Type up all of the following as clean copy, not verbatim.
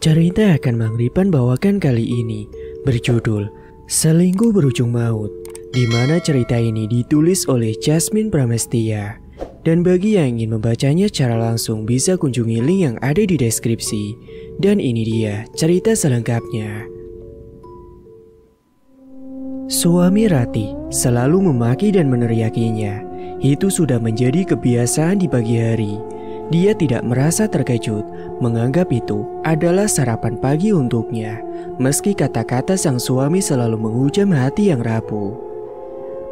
Cerita akan Mang Ripan bawakan kali ini berjudul Selingkuh Berujung Maut, di mana cerita ini ditulis oleh Jasmine Pramestia. Dan bagi yang ingin membacanya secara langsung bisa kunjungi link yang ada di deskripsi. Dan ini dia cerita selengkapnya. Suami Rati selalu memaki dan meneriakinya. Itu sudah menjadi kebiasaan di pagi hari. Dia tidak merasa terkejut, menganggap itu adalah sarapan pagi untuknya. Meski kata-kata sang suami selalu menghujam hati yang rapuh.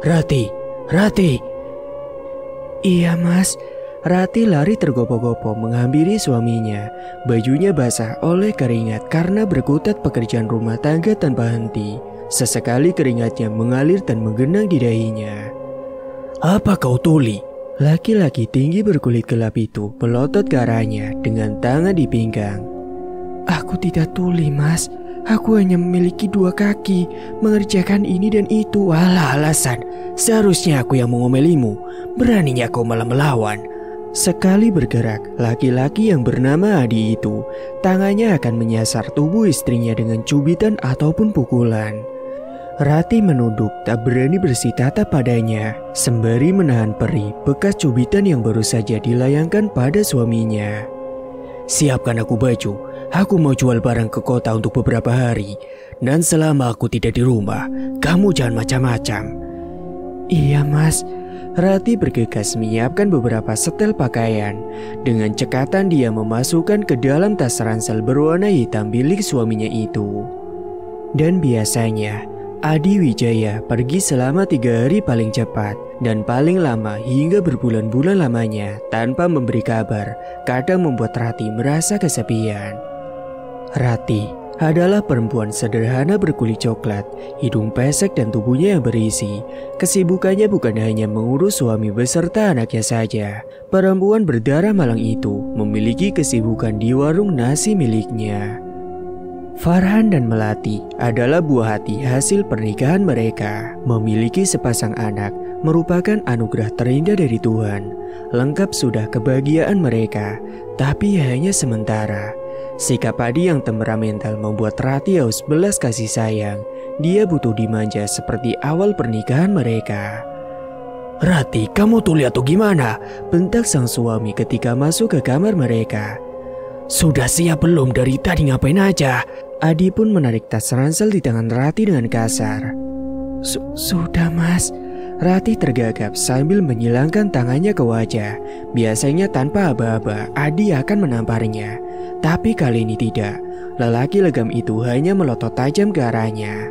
Rati, Rati. Iya mas. Rati lari tergopoh-gopoh menghampiri suaminya. Bajunya basah oleh keringat karena berkutat pekerjaan rumah tangga tanpa henti. Sesekali keringatnya mengalir dan menggenang di dahinya. Apa kau tuli? Laki-laki tinggi berkulit gelap itu melotot ke arahnya dengan tangan di pinggang. Aku tidak tuli mas. Aku hanya memiliki 2 kaki. Mengerjakan ini dan itu. Alah alasan. Seharusnya aku yang mengomelimu. Beraninya kau malah melawan. Sekali bergerak, laki-laki yang bernama Adi itu tangannya akan menyasar tubuh istrinya dengan cubitan ataupun pukulan. Rati menunduk, tak berani bersih tatap padanya, sembari menahan perih bekas cubitan yang baru saja dilayangkan pada suaminya. Siapkan aku baju, aku mau jual barang ke kota untuk beberapa hari. Dan selama aku tidak di rumah, kamu jangan macam-macam. Iya mas. Rati bergegas menyiapkan beberapa setel pakaian. Dengan cekatan dia memasukkan ke dalam tas ransel berwarna hitam milik suaminya itu. Dan biasanya Adi Wijaya pergi selama 3 hari paling cepat dan paling lama hingga berbulan-bulan lamanya tanpa memberi kabar. Kadang membuat Rati merasa kesepian. Rati adalah perempuan sederhana berkulit coklat, hidung pesek dan tubuhnya yang berisi. Kesibukannya bukan hanya mengurus suami beserta anaknya saja. Perempuan berdarah Malang itu memiliki kesibukan di warung nasi miliknya. Farhan dan Melati adalah buah hati hasil pernikahan mereka. Memiliki sepasang anak merupakan anugerah terindah dari Tuhan. Lengkap sudah kebahagiaan mereka, tapi hanya sementara. Sikap Adi yang temperamental membuat Rati haus belas kasih sayang. Dia butuh dimanja seperti awal pernikahan mereka. Rati, kamu tuli atau gimana? Bentak sang suami ketika masuk ke kamar mereka. Sudah siap belum? Dari tadi ngapain aja? Adi pun menarik tas ransel di tangan Rati dengan kasar. Sudah mas. Rati tergagap sambil menyilangkan tangannya ke wajah. Biasanya tanpa aba-aba Adi akan menamparnya. Tapi kali ini tidak. Lelaki legam itu hanya melotot tajam ke arahnya.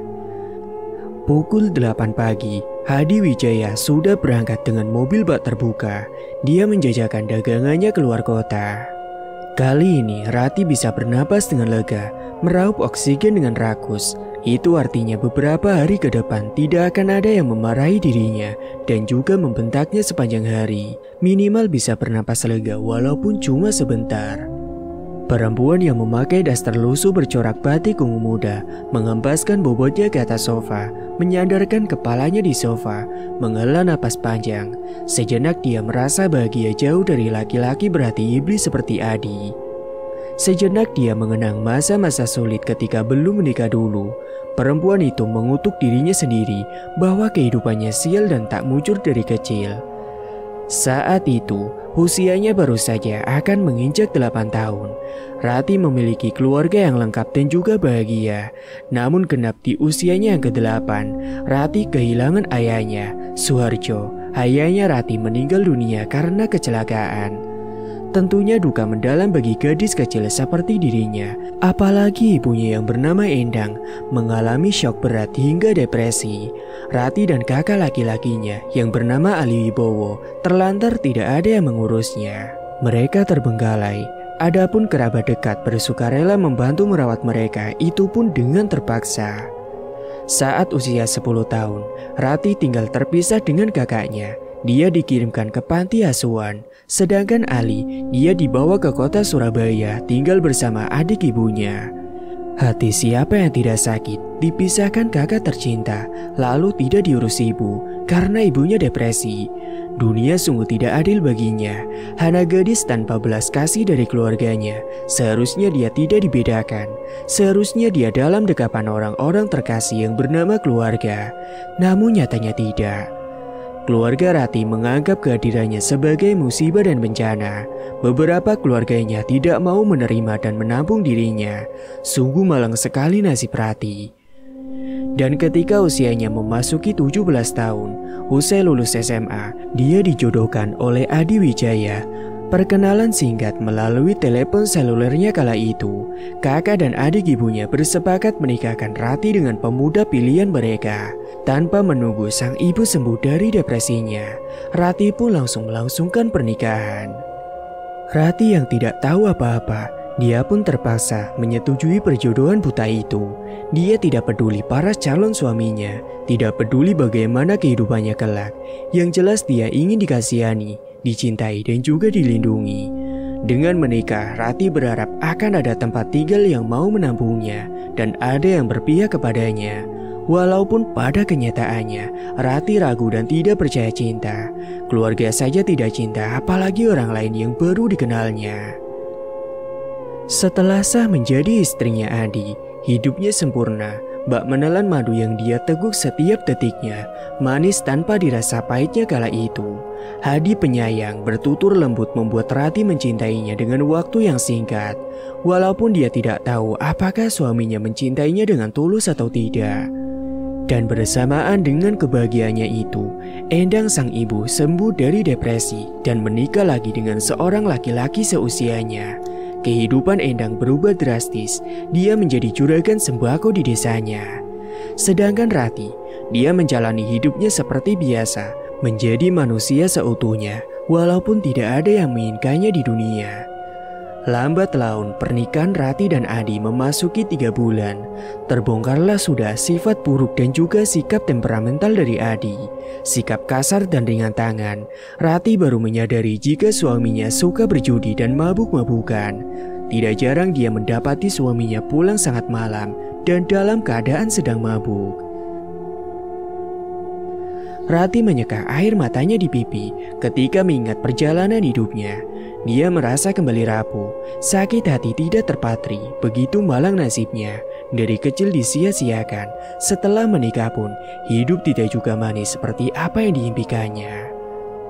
Pukul 8 pagi, Adi Wijaya sudah berangkat dengan mobil bak terbuka. Dia menjajakan dagangannya keluar kota. Kali ini Rati bisa bernapas dengan lega, meraup oksigen dengan rakus. Itu artinya beberapa hari ke depan tidak akan ada yang memarahi dirinya dan juga membentaknya sepanjang hari. Minimal bisa bernapas lega walaupun cuma sebentar. Perempuan yang memakai daster lusuh bercorak batik ungu muda mengempaskan bobotnya ke atas sofa, menyandarkan kepalanya di sofa, menghela napas panjang. Sejenak dia merasa bahagia jauh dari laki-laki berhati iblis seperti Adi. Sejenak dia mengenang masa-masa sulit ketika belum menikah dulu. Perempuan itu mengutuk dirinya sendiri bahwa kehidupannya sial dan tak mujur dari kecil. Saat itu, usianya baru saja akan menginjak 8 tahun. Rati memiliki keluarga yang lengkap dan juga bahagia. Namun genap di usianya yang ke-8, Rati kehilangan ayahnya, Suharjo. Ayahnya Rati meninggal dunia karena kecelakaan. Tentunya duka mendalam bagi gadis kecil seperti dirinya. Apalagi ibunya yang bernama Endang mengalami syok berat hingga depresi. Rati dan kakak laki-lakinya yang bernama Ali Wibowo terlantar tidak ada yang mengurusnya. Mereka terbengkalai. Adapun kerabat dekat bersukarela membantu merawat mereka, itu pun dengan terpaksa. Saat usia 10 tahun, Rati tinggal terpisah dengan kakaknya. Dia dikirimkan ke panti asuhan. Sedangkan Ali, dia dibawa ke kota Surabaya tinggal bersama adik ibunya. Hati siapa yang tidak sakit dipisahkan kakak tercinta, lalu tidak diurus ibu karena ibunya depresi. Dunia sungguh tidak adil baginya. Hana gadis tanpa belas kasih dari keluarganya. Seharusnya dia tidak dibedakan. Seharusnya dia dalam dekapan orang-orang terkasih yang bernama keluarga. Namun nyatanya tidak. Keluarga Rati menganggap kehadirannya sebagai musibah dan bencana. Beberapa keluarganya tidak mau menerima dan menampung dirinya. Sungguh malang sekali nasib Rati. Dan ketika usianya memasuki 17 tahun, usai lulus SMA, dia dijodohkan oleh Adi Wijaya. Perkenalan singkat melalui telepon selulernya kala itu. Kakak dan adik ibunya bersepakat menikahkan Rati dengan pemuda pilihan mereka. Tanpa menunggu sang ibu sembuh dari depresinya, Rati pun langsung melangsungkan pernikahan. Rati yang tidak tahu apa-apa, dia pun terpaksa menyetujui perjodohan buta itu. Dia tidak peduli para calon suaminya, tidak peduli bagaimana kehidupannya kelak. Yang jelas dia ingin dikasihani, dicintai dan juga dilindungi. Dengan menikah, Rati berharap akan ada tempat tinggal yang mau menampungnya dan ada yang berpihak kepadanya. Walaupun pada kenyataannya, Rati ragu dan tidak percaya cinta. Keluarga saja tidak cinta, apalagi orang lain yang baru dikenalnya. Setelah sah menjadi istrinya Adi, hidupnya sempurna. Bak menelan madu yang dia teguk setiap detiknya, manis tanpa dirasa pahitnya kala itu. Hadi penyayang bertutur lembut membuat Rati mencintainya dengan waktu yang singkat. Walaupun dia tidak tahu apakah suaminya mencintainya dengan tulus atau tidak. Dan bersamaan dengan kebahagiaannya itu, Endang sang ibu sembuh dari depresi dan menikah lagi dengan seorang laki-laki seusianya. Kehidupan Endang berubah drastis, dia menjadi juragan sembako di desanya. Sedangkan Rati, dia menjalani hidupnya seperti biasa, menjadi manusia seutuhnya, walaupun tidak ada yang menginginkannya di dunia. Lambat laun pernikahan Rati dan Adi memasuki 3 bulan. Terbongkarlah sudah sifat buruk dan juga sikap temperamental dari Adi. Sikap kasar dan ringan tangan. Rati baru menyadari jika suaminya suka berjudi dan mabuk-mabukan. Tidak jarang dia mendapati suaminya pulang sangat malam dan dalam keadaan sedang mabuk. Rati menyeka air matanya di pipi ketika mengingat perjalanan hidupnya. Dia merasa kembali rapuh, sakit hati tidak terpatri, begitu malang nasibnya. Dari kecil disia-siakan, setelah menikah pun hidup tidak juga manis seperti apa yang diimpikannya.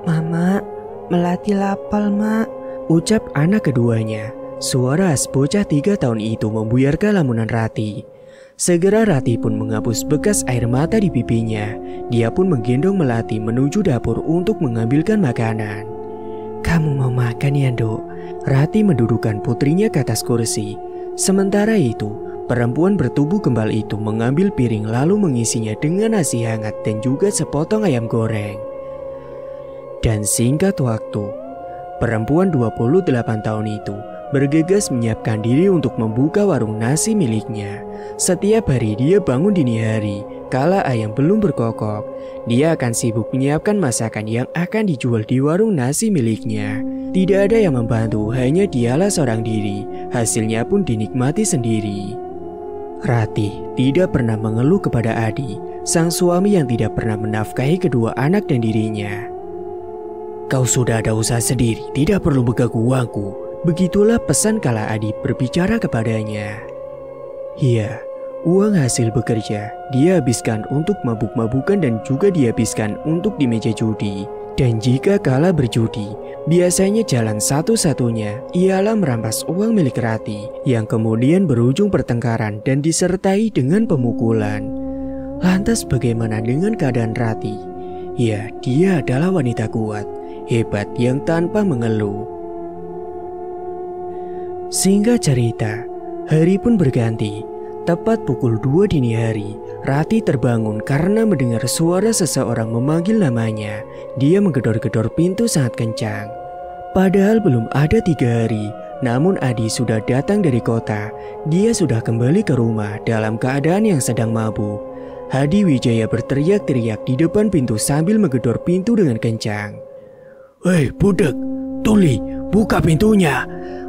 "Mama, Melati lapar, Mak," ucap anak keduanya. Suara bocah 3 tahun itu membuyarkan lamunan Rati. Segera Rati pun menghapus bekas air mata di pipinya. Dia pun menggendong Melati menuju dapur untuk mengambilkan makanan. "Kamu mau makan ya, Dok?" Rati mendudukkan putrinya ke atas kursi. Sementara itu, perempuan bertubuh kembal itu mengambil piring lalu mengisinya dengan nasi hangat dan juga sepotong ayam goreng. Dan singkat waktu, perempuan 28 tahun itu bergegas menyiapkan diri untuk membuka warung nasi miliknya. Setiap hari dia bangun dini hari, kala ayam belum berkokok. Dia akan sibuk menyiapkan masakan yang akan dijual di warung nasi miliknya. Tidak ada yang membantu, hanya dialah seorang diri. Hasilnya pun dinikmati sendiri. Rati tidak pernah mengeluh kepada Adi, sang suami yang tidak pernah menafkahi kedua anak dan dirinya. "Kau sudah ada usaha sendiri, tidak perlu beganggu uangku." Begitulah pesan kala Adi berbicara kepadanya. Iya, uang hasil bekerja dia habiskan untuk mabuk-mabukan dan juga dihabiskan untuk di meja judi. Dan jika kala berjudi, biasanya jalan satu-satunya ialah merampas uang milik Rati yang kemudian berujung pertengkaran dan disertai dengan pemukulan. Lantas bagaimana dengan keadaan Rati? Ya, dia adalah wanita kuat, hebat yang tanpa mengeluh. Singkat cerita, hari pun berganti. Tepat pukul 2 dini hari, Rati terbangun karena mendengar suara seseorang memanggil namanya. Dia menggedor-gedor pintu sangat kencang. Padahal belum ada 3 hari, namun Adi sudah datang dari kota. Dia sudah kembali ke rumah dalam keadaan yang sedang mabuk. Hadi Wijaya berteriak-teriak di depan pintu sambil menggedor pintu dengan kencang. "Hei budak, Tuli, buka pintunya!"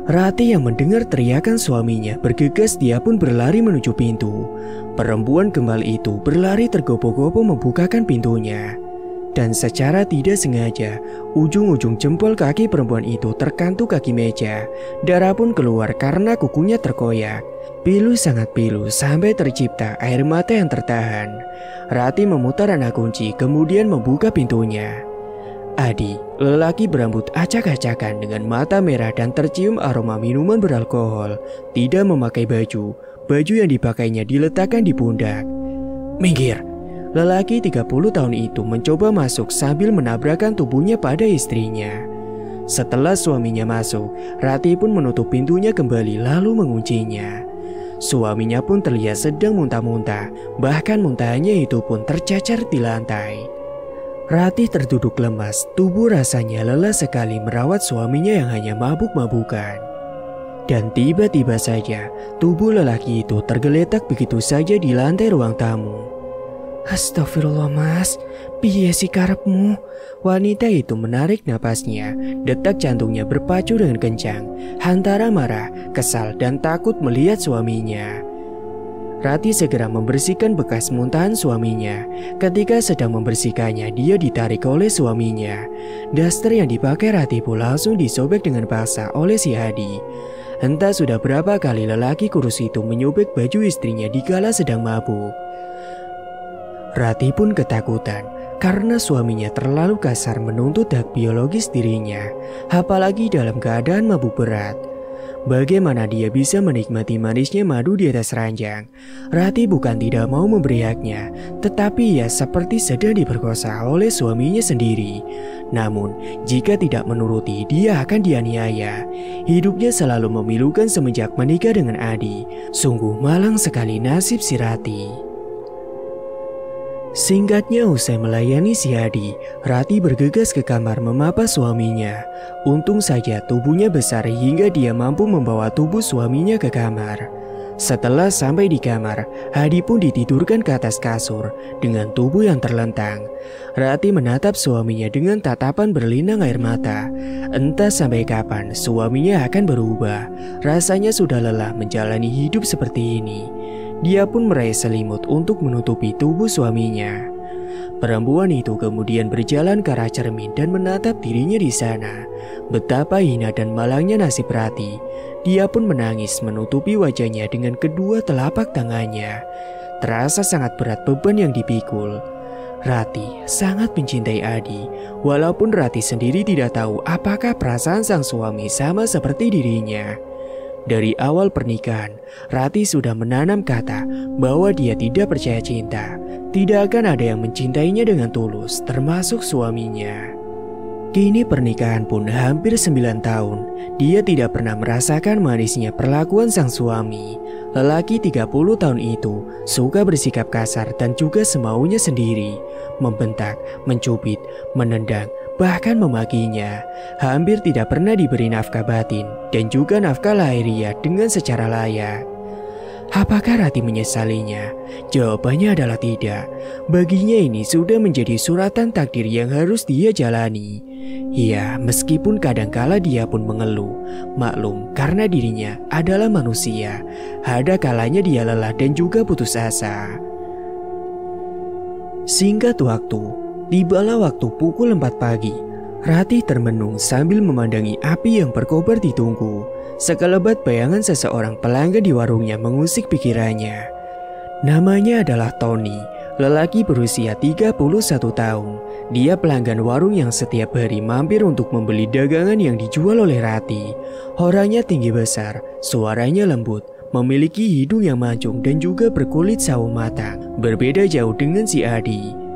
Rati yang mendengar teriakan suaminya bergegas, dia pun berlari menuju pintu. Perempuan kembal itu berlari tergopoh-gopoh membukakan pintunya. Dan secara tidak sengaja, ujung-ujung jempol kaki perempuan itu terkantuk kaki meja. Darah pun keluar karena kukunya terkoyak. Pilu sangat pilu sampai tercipta air mata yang tertahan. Rati memutar anak kunci kemudian membuka pintunya. Adi, lelaki berambut acak-acakan dengan mata merah dan tercium aroma minuman beralkohol, tidak memakai baju. Baju yang dipakainya diletakkan di pundak. Minggir! Lelaki 30 tahun itu mencoba masuk sambil menabrakkan tubuhnya pada istrinya. Setelah suaminya masuk, Rati pun menutup pintunya kembali lalu menguncinya. Suaminya pun terlihat sedang muntah-muntah, bahkan muntahannya itu pun tercacar di lantai. Rati terduduk lemas, tubuh rasanya lelah sekali merawat suaminya yang hanya mabuk-mabukan. Dan tiba-tiba saja, tubuh lelaki itu tergeletak begitu saja di lantai ruang tamu. Astagfirullah mas, piye sih karepmu? Wanita itu menarik napasnya, detak jantungnya berpacu dengan kencang, antara marah, kesal dan takut melihat suaminya. Rati segera membersihkan bekas muntahan suaminya. Ketika sedang membersihkannya, dia ditarik oleh suaminya. Daster yang dipakai Rati pun langsung disobek dengan paksa oleh si Adi. Entah sudah berapa kali lelaki kurus itu menyobek baju istrinya dikala sedang mabuk. Rati pun ketakutan karena suaminya terlalu kasar menuntut hak biologis dirinya, apalagi dalam keadaan mabuk berat. Bagaimana dia bisa menikmati manisnya madu di atas ranjang? Rati bukan tidak mau memberi haknya, tetapi ia seperti sedang diperkosa oleh suaminya sendiri. Namun, jika tidak menuruti, dia akan dianiaya. Hidupnya selalu memilukan semenjak menikah dengan Adi. Sungguh malang sekali nasib si Rati. Singkatnya, usai melayani si Adi, Rati bergegas ke kamar memapa suaminya. Untung saja tubuhnya besar hingga dia mampu membawa tubuh suaminya ke kamar. Setelah sampai di kamar, Adi pun ditidurkan ke atas kasur dengan tubuh yang terlentang. Rati menatap suaminya dengan tatapan berlinang air mata. Entah sampai kapan suaminya akan berubah. Rasanya sudah lelah menjalani hidup seperti ini. Dia pun meraih selimut untuk menutupi tubuh suaminya. Perempuan itu kemudian berjalan ke arah cermin dan menatap dirinya di sana. Betapa hina dan malangnya nasib Rati. Dia pun menangis menutupi wajahnya dengan kedua telapak tangannya. Terasa sangat berat beban yang dipikul. Rati sangat mencintai Adi, walaupun Rati sendiri tidak tahu apakah perasaan sang suami sama seperti dirinya. Dari awal pernikahan, Rati sudah menanam kata bahwa dia tidak percaya cinta. Tidak akan ada yang mencintainya dengan tulus, termasuk suaminya. Kini pernikahan pun hampir 9 tahun. Dia tidak pernah merasakan manisnya perlakuan sang suami. Lelaki 30 tahun itu suka bersikap kasar dan juga semaunya sendiri. Membentak, mencubit, menendang, bahkan memakinya. Hampir tidak pernah diberi nafkah batin dan juga nafkah lahiriah dengan secara layak. Apakah Rati menyesalinya? Jawabannya adalah tidak. Baginya ini sudah menjadi suratan takdir yang harus dia jalani. Ya, meskipun kadangkala dia pun mengeluh. Maklum, karena dirinya adalah manusia. Ada kalanya dia lelah dan juga putus asa. Singkat waktu, tibalah waktu pukul 4 pagi. Rati termenung sambil memandangi api yang berkobar di tungku. Sekelebat bayangan seseorang pelanggan di warungnya mengusik pikirannya. Namanya adalah Tony, lelaki berusia 31 tahun. Dia pelanggan warung yang setiap hari mampir untuk membeli dagangan yang dijual oleh Rati. Orangnya tinggi besar, suaranya lembut, memiliki hidung yang mancung dan juga berkulit sawo matang. Berbeda jauh dengan si Adi.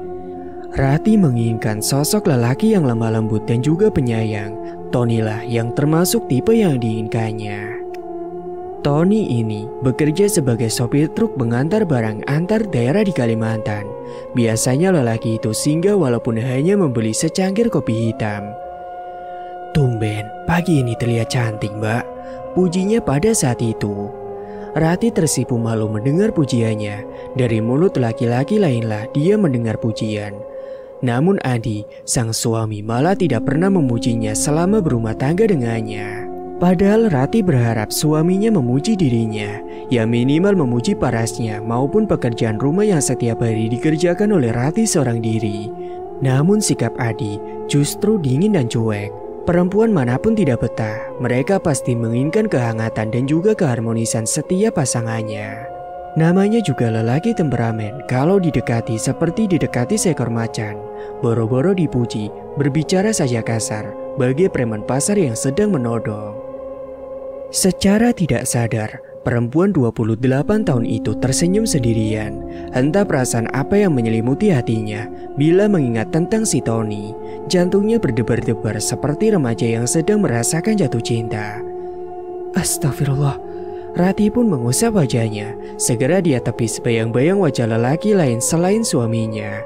Rati menginginkan sosok lelaki yang lemah lembut dan juga penyayang. Tony lah yang termasuk tipe yang diinginkannya. Tony ini bekerja sebagai sopir truk mengantar barang antar daerah di Kalimantan. Biasanya lelaki itu singgah walaupun hanya membeli secangkir kopi hitam. Tumben, pagi ini terlihat cantik, Mbak. Pujinya pada saat itu. Rati tersipu malu mendengar pujiannya. Dari mulut laki-laki lainlah dia mendengar pujian. Namun Adi, sang suami malah tidak pernah memujinya selama berumah tangga dengannya. Padahal Rati berharap suaminya memuji dirinya, ya minimal memuji parasnya maupun pekerjaan rumah yang setiap hari dikerjakan oleh Rati seorang diri. Namun sikap Adi justru dingin dan cuek. Perempuan manapun tidak betah, mereka pasti menginginkan kehangatan dan juga keharmonisan setiap pasangannya. Namanya juga lelaki temperamen, kalau didekati seperti didekati seekor macan. Boro-boro dipuji, berbicara saja kasar, bagai preman pasar yang sedang menodong. Secara tidak sadar, perempuan 28 tahun itu tersenyum sendirian. Entah perasaan apa yang menyelimuti hatinya bila mengingat tentang si Tony. Jantungnya berdebar-debar seperti remaja yang sedang merasakan jatuh cinta. Astagfirullah. Rati pun mengusap wajahnya. Segera dia tepis bayang-bayang wajah lelaki lain selain suaminya.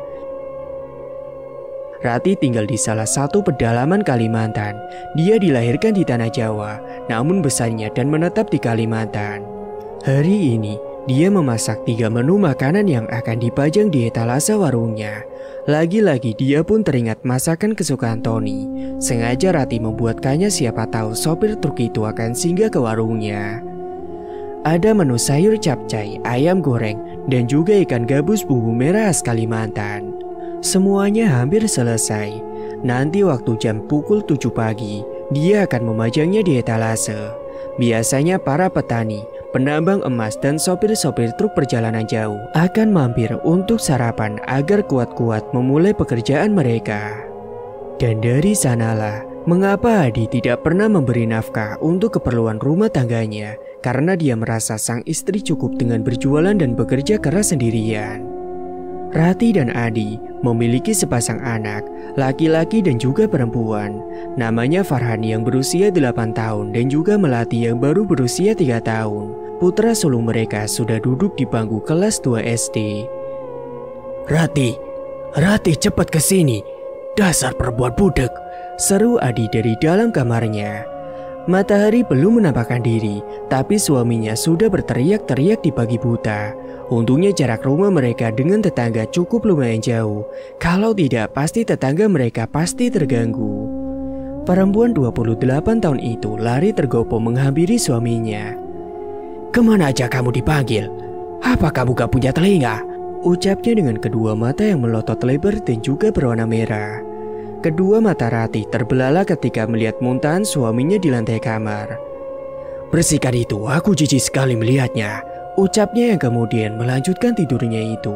Rati tinggal di salah satu pedalaman Kalimantan. Dia dilahirkan di tanah Jawa, namun besarnya dan menetap di Kalimantan. Hari ini, dia memasak 3 menu makanan yang akan dipajang di etalase warungnya. Lagi-lagi dia pun teringat masakan kesukaan Tony. Sengaja Rati membuatkannya, siapa tahu sopir truk itu akan singgah ke warungnya. Ada menu sayur capcay, ayam goreng, dan juga ikan gabus bumbu merah khas Kalimantan. Semuanya hampir selesai. Nanti waktu jam pukul 7 pagi, dia akan memajangnya di etalase. Biasanya para petani, penambang emas dan sopir-sopir truk perjalanan jauh akan mampir untuk sarapan agar kuat-kuat memulai pekerjaan mereka. Dan dari sanalah mengapa Adi tidak pernah memberi nafkah untuk keperluan rumah tangganya, karena dia merasa sang istri cukup dengan berjualan dan bekerja keras sendirian. Rati dan Adi memiliki sepasang anak, laki-laki dan juga perempuan. Namanya Farhan yang berusia 8 tahun dan juga Melati yang baru berusia 3 tahun. Putra sulung mereka sudah duduk di bangku kelas 2 SD. Rati cepat ke sini. Dasar perempuan budek, seru Adi dari dalam kamarnya. Matahari belum menampakkan diri, tapi suaminya sudah berteriak-teriak di pagi buta. Untungnya jarak rumah mereka dengan tetangga cukup lumayan jauh. Kalau tidak, pasti tetangga mereka pasti terganggu. Perempuan 28 tahun itu lari tergopoh menghampiri suaminya. "Kemana aja kamu dipanggil? Apa kamu gak punya telinga?" Ucapnya dengan kedua mata yang melotot lebar dan juga berwarna merah. Kedua mata Rati terbelalak ketika melihat muntahan suaminya di lantai kamar. "Bersihkan itu, aku jijik sekali melihatnya," ucapnya yang kemudian melanjutkan tidurnya itu.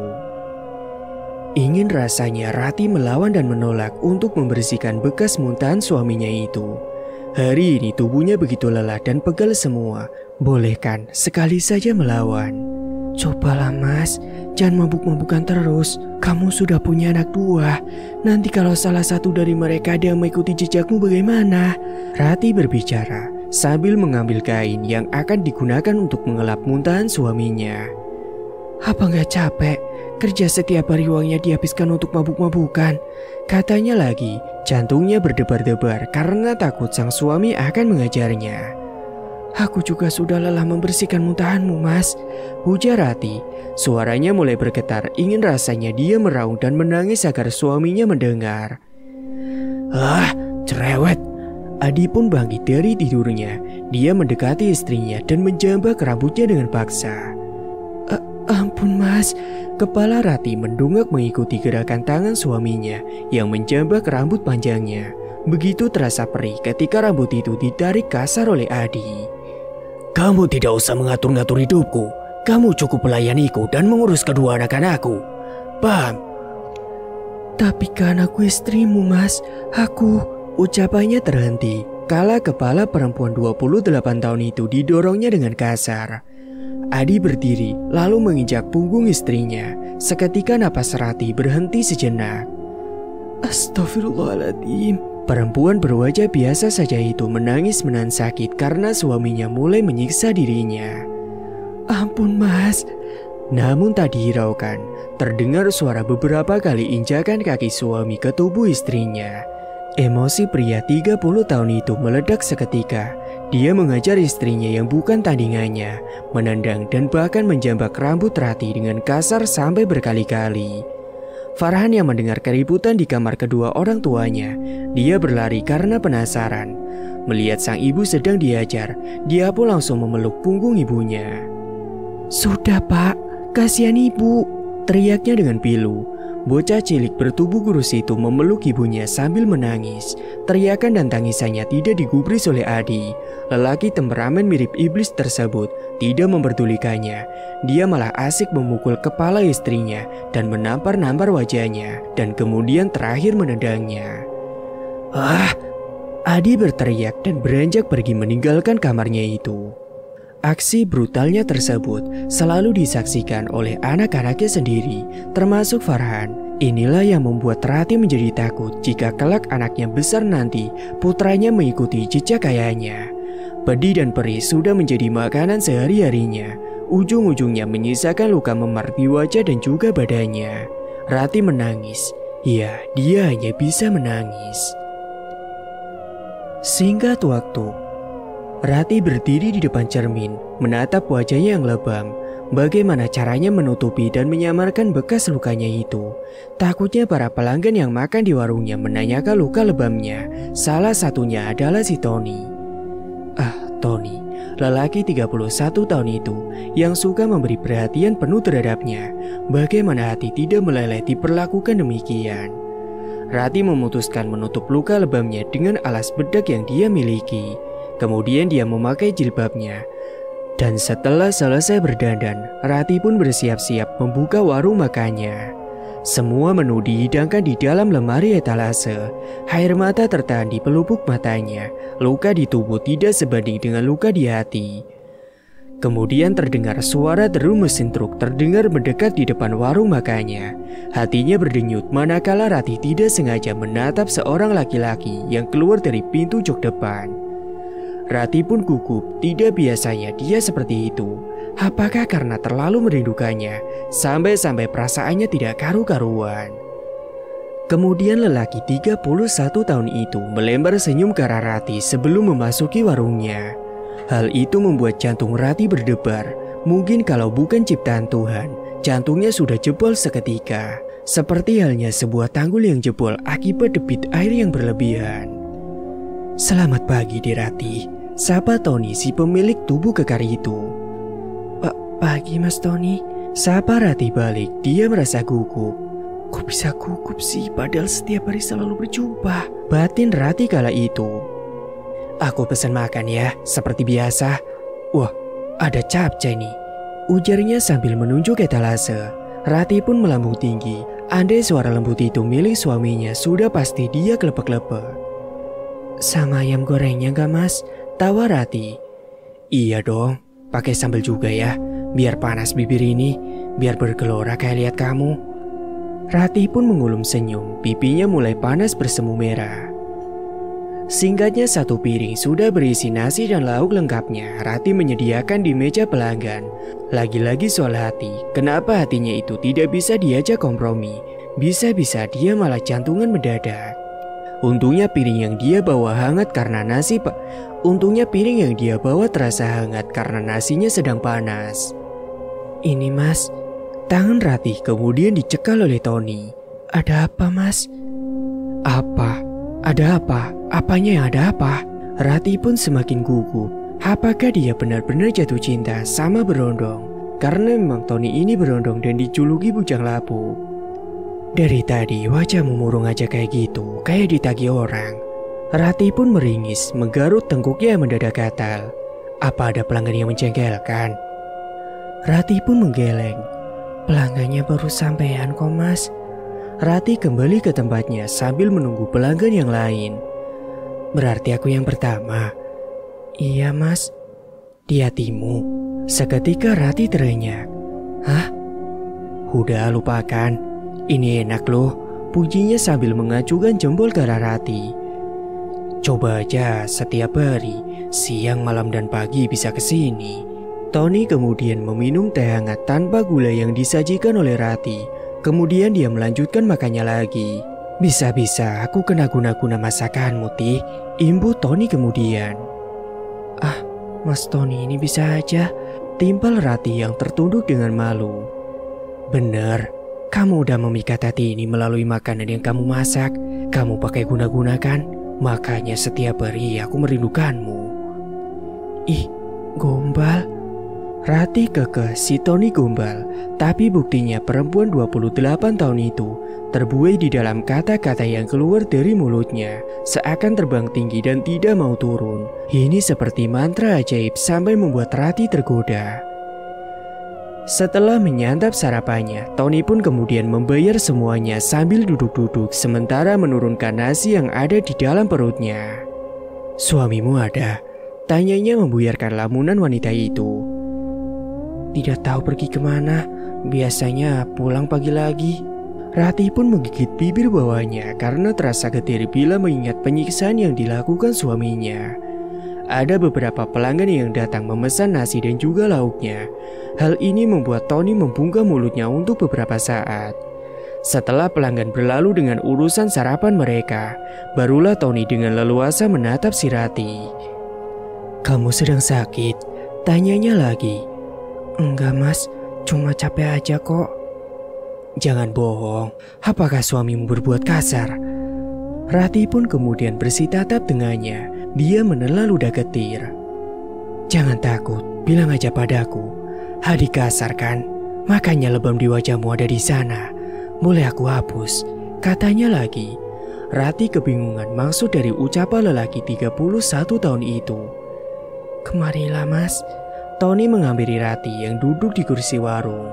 Ingin rasanya Rati melawan dan menolak untuk membersihkan bekas muntahan suaminya itu. Hari ini tubuhnya begitu lelah dan pegal semua. Boleh kan sekali saja melawan? Cobalah mas, jangan mabuk-mabukan terus. Kamu sudah punya anak 2. Nanti kalau salah satu dari mereka ada yang mengikuti jejakmu bagaimana? Rati berbicara sambil mengambil kain yang akan digunakan untuk mengelap muntahan suaminya. Apa nggak capek? Kerja setiap hari uangnya dihabiskan untuk mabuk-mabukan. Katanya lagi, jantungnya berdebar-debar karena takut sang suami akan mengajarnya. Aku juga sudah lelah membersihkan muntahanmu, mas, ujar Rati. Suaranya mulai bergetar, ingin rasanya dia meraung dan menangis agar suaminya mendengar. Cerewet. Adi pun bangkit dari tidurnya. Dia mendekati istrinya dan menjambak rambutnya dengan paksa. Ampun mas. Kepala Rati mendongak mengikuti gerakan tangan suaminya yang menjambak rambut panjangnya. Begitu terasa perih ketika rambut itu ditarik kasar oleh Adi. "Kamu tidak usah mengatur-ngatur hidupku. Kamu cukup melayaniku dan mengurus kedua anak-anakku. Paham?" "Tapi kan aku istrimu mas. Ucapannya terhenti kala kepala perempuan 28 tahun itu didorongnya dengan kasar. Adi berdiri lalu menginjak punggung istrinya. Seketika napas Rati berhenti sejenak. Astagfirullahaladzim. Perempuan berwajah biasa saja itu menangis menahan sakit karena suaminya mulai menyiksa dirinya. "Ampun mas." Namun tak dihiraukan, terdengar suara beberapa kali injakan kaki suami ke tubuh istrinya. Emosi pria 30 tahun itu meledak seketika. Dia mengajar istrinya yang bukan tandingannya, menendang dan bahkan menjambak rambut Rati dengan kasar sampai berkali-kali. Farhan yang mendengar keributan di kamar kedua orang tuanya, dia berlari karena penasaran. Melihat sang ibu sedang diajar, dia pun langsung memeluk punggung ibunya. "Sudah pak, kasihan ibu," teriaknya dengan pilu. Bocah cilik bertubuh kurus itu memeluk ibunya sambil menangis. Teriakan dan tangisannya tidak digubris oleh Adi. Lelaki temperamen mirip iblis tersebut tidak memperdulikannya. Dia malah asik memukul kepala istrinya dan menampar-nampar wajahnya, dan kemudian terakhir menendangnya. "Ah!" Adi berteriak dan beranjak pergi meninggalkan kamarnya itu. Aksi brutalnya tersebut selalu disaksikan oleh anak-anaknya sendiri, termasuk Farhan. Inilah yang membuat Rati menjadi takut jika kelak anaknya besar nanti putranya mengikuti jejak ayahnya. Pedih dan perih sudah menjadi makanan sehari-harinya. Ujung-ujungnya menyisakan luka memar di wajah dan juga badannya. Rati menangis. Ya, dia hanya bisa menangis. Singkat waktu, Rati berdiri di depan cermin, menatap wajahnya yang lebam. Bagaimana caranya menutupi dan menyamarkan bekas lukanya itu? Takutnya para pelanggan yang makan di warungnya menanyakan luka lebamnya. Salah satunya adalah si Tony. Tony, lelaki 31 tahun itu yang suka memberi perhatian penuh terhadapnya. Bagaimana hati tidak meleleh diperlakukan demikian? Rati memutuskan menutup luka lebamnya dengan alas bedak yang dia miliki. Kemudian dia memakai jilbabnya. Dan setelah selesai berdandan, Rati pun bersiap-siap membuka warung makannya. Semua menu dihidangkan di dalam lemari etalase. Air mata tertahan di pelupuk matanya. Luka di tubuh tidak sebanding dengan luka di hati. Kemudian terdengar suara deru mesin truk terdengar mendekat di depan warung makannya. Hatinya berdenyut manakala Rati tidak sengaja menatap seorang laki-laki yang keluar dari pintu jok depan. Rati pun gugup, tidak biasanya dia seperti itu. Apakah karena terlalu merindukannya, sampai-sampai perasaannya tidak karu-karuan. Kemudian lelaki 31 tahun itu melembar senyum ke arah Rati sebelum memasuki warungnya. Hal itu membuat jantung Rati berdebar. Mungkin kalau bukan ciptaan Tuhan, jantungnya sudah jebol seketika. Seperti halnya sebuah tanggul yang jebol akibat debit air yang berlebihan. "Selamat pagi, Rati," sapa Tony, si pemilik tubuh kekar itu. Pagi Mas Tony. Sapa Rati balik, dia merasa gugup. Kok bisa gugup sih padahal setiap hari selalu berjumpa? Batin Rati kala itu. "Aku pesan makan ya, seperti biasa." "Wah, ada capcay nih," ujarnya sambil menunjuk etalase. Rati pun melambung tinggi. Andai suara lembut itu milik suaminya, sudah pasti dia kelepek-lepek. "Sama ayam gorengnya gak Mas?" tawa Rati. "Iya dong, pakai sambal juga ya, biar panas bibir ini, biar bergelora kayak lihat kamu." Rati pun mengulum senyum, pipinya mulai panas bersemu merah. Singkatnya satu piring sudah berisi nasi dan lauk lengkapnya. Rati menyediakan di meja pelanggan. Lagi-lagi soal hati, kenapa hatinya itu tidak bisa diajak kompromi? Bisa-bisa dia malah jantungan mendadak. Untungnya piring yang dia bawa hangat karena Untungnya piring yang dia bawa terasa hangat karena nasinya sedang panas. "Ini Mas." Tangan Rati kemudian dicekal oleh Tony. "Ada apa Mas?" "Apa? Ada apa? Apanya yang ada apa?" Rati pun semakin gugup. Apakah dia benar-benar jatuh cinta sama Berondong? Karena memang Tony ini berondong dan dijuluki bujang lapuk. "Dari tadi wajahmu murung aja kayak gitu, kayak ditagih orang." Rati pun meringis, menggarut tengkuknya yang mendadak gatal. "Apa ada pelanggan yang menjengkelkan?" Rati pun menggeleng. "Pelanggannya baru sampean kok Mas." Rati kembali ke tempatnya sambil menunggu pelanggan yang lain. "Berarti aku yang pertama?" "Iya Mas." "Di hatimu?" Seketika Rati terenyak. "Hah? Udah lupakan. Ini enak loh," pujinya sambil mengacukan jempol ke arah Rati. "Coba aja setiap hari, siang, malam, dan pagi bisa kesini." Tony kemudian meminum teh hangat tanpa gula yang disajikan oleh Rati. Kemudian dia melanjutkan makannya lagi. "Bisa-bisa aku kena guna-guna masakanmu, Ti," imbu Tony kemudian. Mas Tony ini bisa aja," timpal Rati yang tertunduk dengan malu. "Bener, kamu udah memikat hati ini melalui makanan yang kamu masak. Kamu pakai guna-guna kan? Makanya setiap hari aku merindukanmu." "Ih, gombal." Rati kekeh si Tony gombal. Tapi buktinya perempuan 28 tahun itu terbuai di dalam kata-kata yang keluar dari mulutnya, seakan terbang tinggi dan tidak mau turun. Ini seperti mantra ajaib sampai membuat Rati tergoda. Setelah menyantap sarapannya, Tony pun kemudian membayar semuanya sambil duduk-duduk sementara menurunkan nasi yang ada di dalam perutnya. "Suamimu ada?" tanyanya membuyarkan lamunan wanita itu. "Tidak tahu pergi kemana, biasanya pulang pagi lagi." Rati pun menggigit bibir bawahnya karena terasa getir bila mengingat penyiksaan yang dilakukan suaminya. Ada beberapa pelanggan yang datang memesan nasi dan juga lauknya. Hal ini membuat Tony membuka mulutnya untuk beberapa saat. Setelah pelanggan berlalu dengan urusan sarapan mereka, barulah Tony dengan leluasa menatap si Rati. "Kamu sedang sakit?" tanyanya lagi. "Enggak mas, cuma capek aja kok." "Jangan bohong, apakah suamimu berbuat kasar?" Rati pun kemudian bersitatap dengannya. Dia menelan ludah getir. "Jangan takut, bilang aja padaku. Hadi kasar kan? Makanya lebam di wajahmu ada di sana. Boleh aku hapus?" katanya lagi. Rati kebingungan maksud dari ucapan lelaki 31 tahun itu. "Kemarilah mas." Tony menghampiri Rati yang duduk di kursi warung.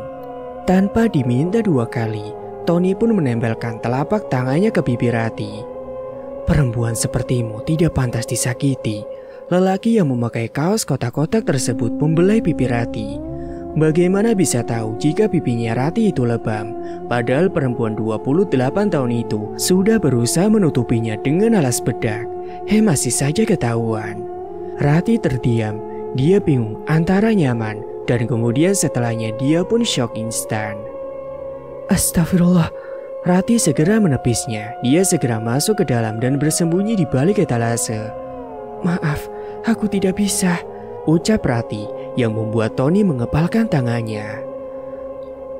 Tanpa diminta 2 kali, Tony pun menempelkan telapak tangannya ke bibir Rati. "Perempuan sepertimu tidak pantas disakiti." Lelaki yang memakai kaos kotak-kotak tersebut membelai pipi Rati. Bagaimana bisa tahu jika pipinya Rati itu lebam, padahal perempuan 28 tahun itu sudah berusaha menutupinya dengan alas bedak. Masih saja ketahuan. Rati terdiam, dia bingung antara nyaman dan kemudian setelahnya dia pun shock instan. "Astagfirullah." Rati segera menepisnya. Dia segera masuk ke dalam dan bersembunyi di balik etalase. "Maaf, aku tidak bisa," ucap Rati yang membuat Tony mengepalkan tangannya.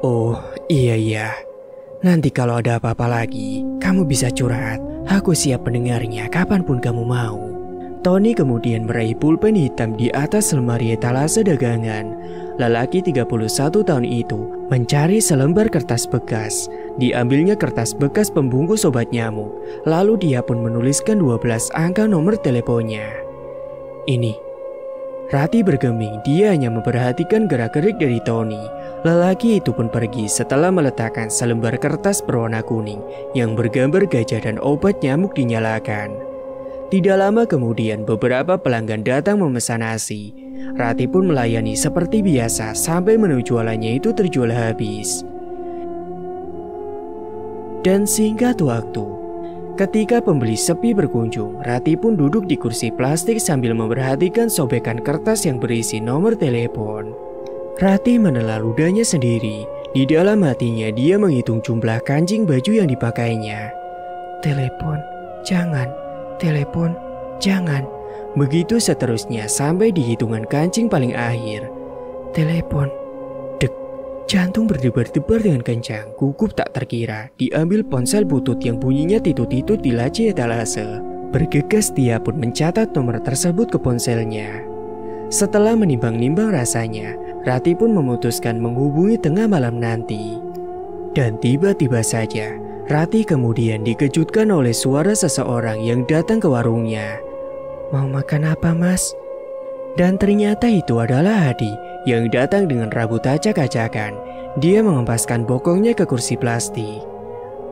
"Oh iya, nanti kalau ada apa-apa lagi, kamu bisa curhat. Aku siap mendengarnya kapanpun kamu mau." Tony kemudian meraih pulpen hitam di atas lemari etalase dagangan. Lelaki 31 tahun itu mencari selembar kertas bekas. Diambilnya kertas bekas pembungkus obat nyamuk. Lalu dia pun menuliskan 12 angka nomor teleponnya. "Ini." Rati bergeming, dia hanya memperhatikan gerak-gerik dari Tony. Lelaki itu pun pergi setelah meletakkan selembar kertas berwarna kuning yang bergambar gajah dan obat nyamuk dinyalakan. Tidak lama kemudian beberapa pelanggan datang memesan nasi. Rati pun melayani seperti biasa sampai menu jualannya itu terjual habis. Dan singkat waktu, ketika pembeli sepi berkunjung, Rati pun duduk di kursi plastik sambil memperhatikan sobekan kertas yang berisi nomor telepon. Rati menelan ludahnya sendiri. Di dalam hatinya dia menghitung jumlah kancing baju yang dipakainya. "Telepon, jangan. Telepon, jangan." Begitu seterusnya sampai di hitungan kancing paling akhir. "Telepon." Dek, jantung berdebar-debar dengan kencang. Gugup tak terkira, diambil ponsel butut yang bunyinya titut-titut di laci etalase. Bergegas dia pun mencatat nomor tersebut ke ponselnya. Setelah menimbang-nimbang rasanya, Rati pun memutuskan menghubungi tengah malam nanti. Dan tiba-tiba saja, Rati kemudian dikejutkan oleh suara seseorang yang datang ke warungnya. "Mau makan apa mas?" Dan ternyata itu adalah Hadi yang datang dengan rambut acak-acakan. Dia mengempaskan bokongnya ke kursi plastik.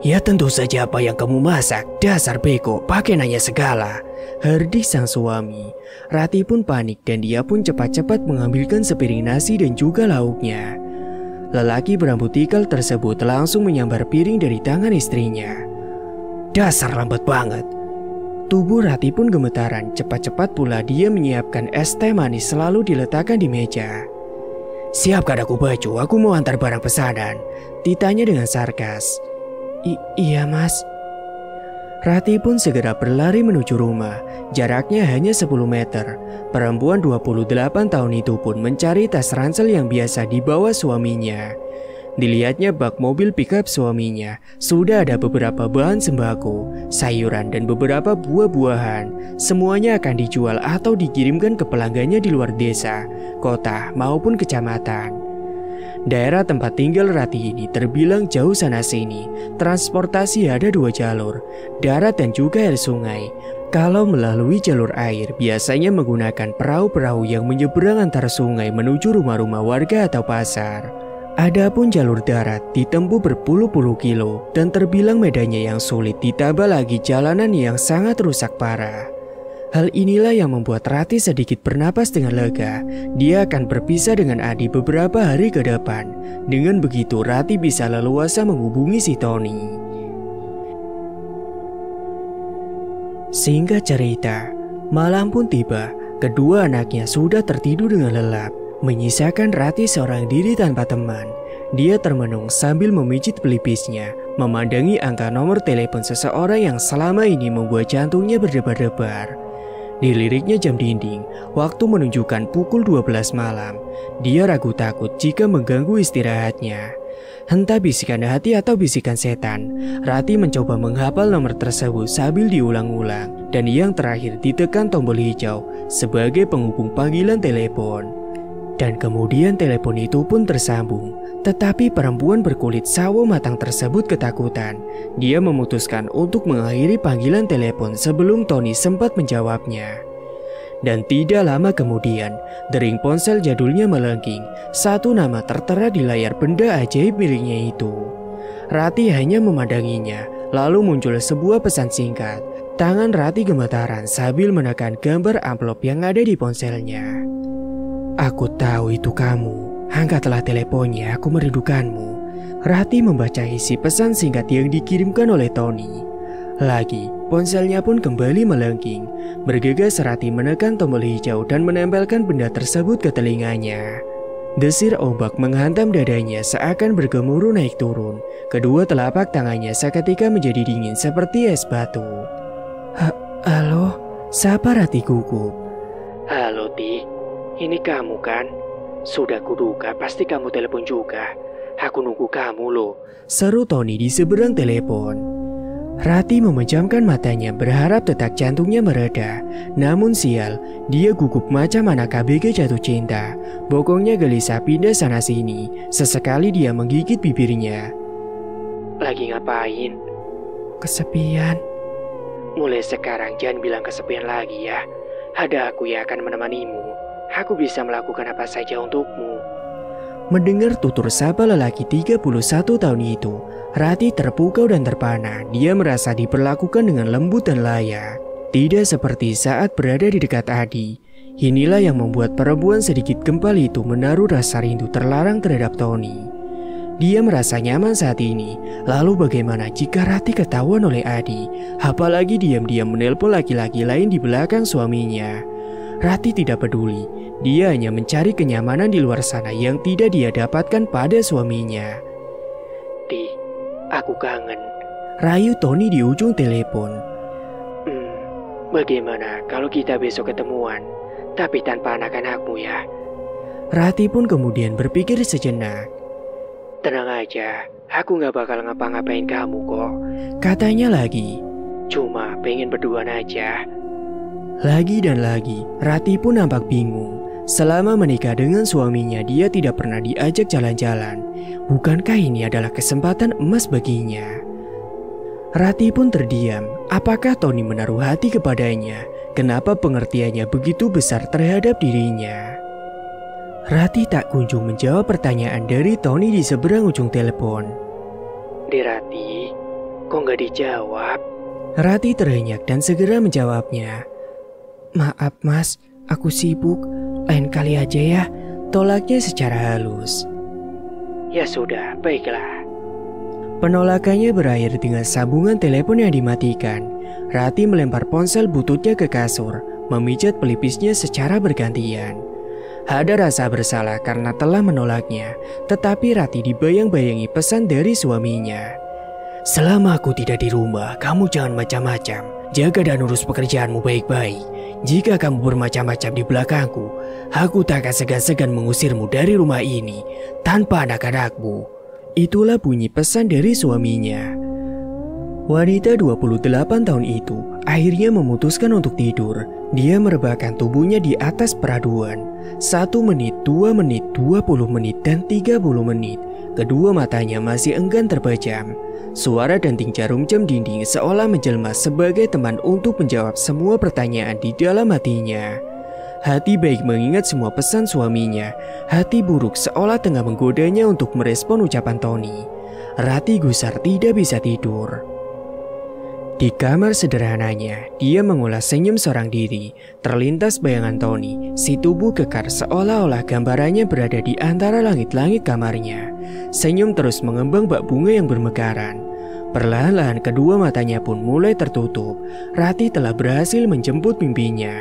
"Ya tentu saja apa yang kamu masak, dasar beko, pakai nanya segala," hardik sang suami. Rati pun panik dan dia pun cepat-cepat mengambilkan sepiring nasi dan juga lauknya. Lelaki berambut ikal tersebut langsung menyambar piring dari tangan istrinya. "Dasar lambat banget." Tubuh Rati pun gemetaran. Cepat-cepat pula dia menyiapkan es teh manis selalu diletakkan di meja. "Siapkan aku baju, aku mau antar barang pesanan," ditanya dengan sarkas. Iya mas." Rati pun segera berlari menuju rumah. Jaraknya hanya 10 meter. Perempuan 28 tahun itu pun mencari tas ransel yang biasa dibawa suaminya. Dilihatnya bak mobil pickup suaminya. Sudah ada beberapa bahan sembako, sayuran dan beberapa buah-buahan. Semuanya akan dijual atau dikirimkan ke pelanggannya di luar desa, kota maupun kecamatan. Daerah tempat tinggal Rati ini terbilang jauh sana sini. Transportasi ada 2 jalur, darat dan juga air sungai. Kalau melalui jalur air, biasanya menggunakan perahu-perahu yang menyeberang antar sungai menuju rumah-rumah warga atau pasar. Adapun jalur darat ditempuh berpuluh-puluh kilo dan terbilang medannya yang sulit, ditambah lagi jalanan yang sangat rusak parah. Hal inilah yang membuat Rati sedikit bernapas dengan lega. Dia akan berpisah dengan Adi beberapa hari ke depan. Dengan begitu Rati bisa leluasa menghubungi si Tony. Singkat cerita, malam pun tiba. Kedua anaknya sudah tertidur dengan lelap, menyisakan Rati seorang diri tanpa teman. Dia termenung sambil memijit pelipisnya, memandangi angka nomor telepon seseorang yang selama ini membuat jantungnya berdebar-debar. Diliriknya jam dinding, waktu menunjukkan pukul 12 malam. Dia ragu takut jika mengganggu istirahatnya. Entah bisikan hati atau bisikan setan, Rati mencoba menghafal nomor tersebut sambil diulang-ulang. Dan yang terakhir ditekan tombol hijau sebagai penghubung panggilan telepon. Dan kemudian telepon itu pun tersambung. Tetapi perempuan berkulit sawo matang tersebut ketakutan. Dia memutuskan untuk mengakhiri panggilan telepon sebelum Tony sempat menjawabnya. Dan tidak lama kemudian, dering ponsel jadulnya melengking. Satu nama tertera di layar benda ajaib miliknya itu. Rati hanya memandanginya, lalu muncul sebuah pesan singkat. Tangan Rati gemetaran sambil menekan gambar amplop yang ada di ponselnya. "Aku tahu itu kamu. Angkatlah teleponnya, aku merindukanmu." Rati membaca isi pesan singkat yang dikirimkan oleh Tony. Lagi, ponselnya pun kembali melengking. Bergegas Rati menekan tombol hijau dan menempelkan benda tersebut ke telinganya. Desir ombak menghantam dadanya seakan bergemuruh naik turun. Kedua telapak tangannya seketika menjadi dingin seperti es batu. "Halo?" sapa Rati gugup. "Halo Ti, ini kamu kan? Sudah kuduga pasti kamu telepon juga. Aku nunggu kamu loh," seru Tony di seberang telepon. Rati memejamkan matanya berharap detak jantungnya mereda. Namun sial, dia gugup macam anak ABG jatuh cinta. Bokongnya gelisah pindah sana sini. Sesekali dia menggigit bibirnya. "Lagi ngapain?" "Kesepian." "Mulai sekarang jangan bilang kesepian lagi ya. Ada aku yang akan menemanimu. Aku bisa melakukan apa saja untukmu." Mendengar tutur sapa lelaki 31 tahun itu, Rati terpukau dan terpana. Dia merasa diperlakukan dengan lembut dan layak. Tidak seperti saat berada di dekat Adi. Inilah yang membuat perempuan sedikit gempal itu menaruh rasa rindu terlarang terhadap Tony. Dia merasa nyaman saat ini. Lalu bagaimana jika Rati ketahuan oleh Adi? Apalagi diam-diam menelpon laki-laki lain di belakang suaminya. Rati tidak peduli. Dia hanya mencari kenyamanan di luar sana yang tidak dia dapatkan pada suaminya. "Ti, aku kangen," rayu Tony di ujung telepon. Bagaimana kalau kita besok ketemuan, tapi tanpa anak-anakmu ya?" Rati pun kemudian berpikir sejenak. "Tenang aja, aku gak bakal ngapa-ngapain kamu kok," katanya lagi. "Cuma pengen berduaan aja." Lagi dan lagi, Rati pun nampak bingung. Selama menikah dengan suaminya, dia tidak pernah diajak jalan-jalan. Bukankah ini adalah kesempatan emas baginya? Rati pun terdiam. Apakah Tony menaruh hati kepadanya? Kenapa pengertiannya begitu besar terhadap dirinya? Rati tak kunjung menjawab pertanyaan dari Tony di seberang ujung telepon. "Rati, kok gak dijawab?" Rati terenyak dan segera menjawabnya. "Maaf mas, aku sibuk. Lain kali aja ya," tolaknya secara halus. "Ya sudah, baiklah." Penolakannya berakhir dengan sambungan telepon yang dimatikan. Rati melempar ponsel bututnya ke kasur, memijat pelipisnya secara bergantian. Ada rasa bersalah karena telah menolaknya, tetapi Rati dibayang-bayangi pesan dari suaminya. "Selama aku tidak di rumah, kamu jangan macam-macam. Jaga dan urus pekerjaanmu baik-baik. Jika kamu bermacam-macam di belakangku, aku tak akan segan-segan mengusirmu dari rumah ini tanpa anak-anakmu." Itulah bunyi pesan dari suaminya. Wanita 28 tahun itu akhirnya memutuskan untuk tidur. Dia merebahkan tubuhnya di atas peraduan. 1 menit, 2 menit, 20 menit, dan 30 menit. Kedua matanya masih enggan terpejam. Suara denting jarum jam dinding seolah menjelma sebagai teman untuk menjawab semua pertanyaan di dalam hatinya. Hati baik mengingat semua pesan suaminya. Hati buruk seolah tengah menggodanya untuk merespon ucapan Tony. Rati gusar tidak bisa tidur. Di kamar sederhananya, dia mengulas senyum seorang diri. Terlintas bayangan Tony, si tubuh kekar seolah-olah gambarannya berada di antara langit-langit kamarnya. Senyum terus mengembang bak bunga yang bermekaran. Perlahan-lahan kedua matanya pun mulai tertutup. Rati telah berhasil menjemput mimpinya.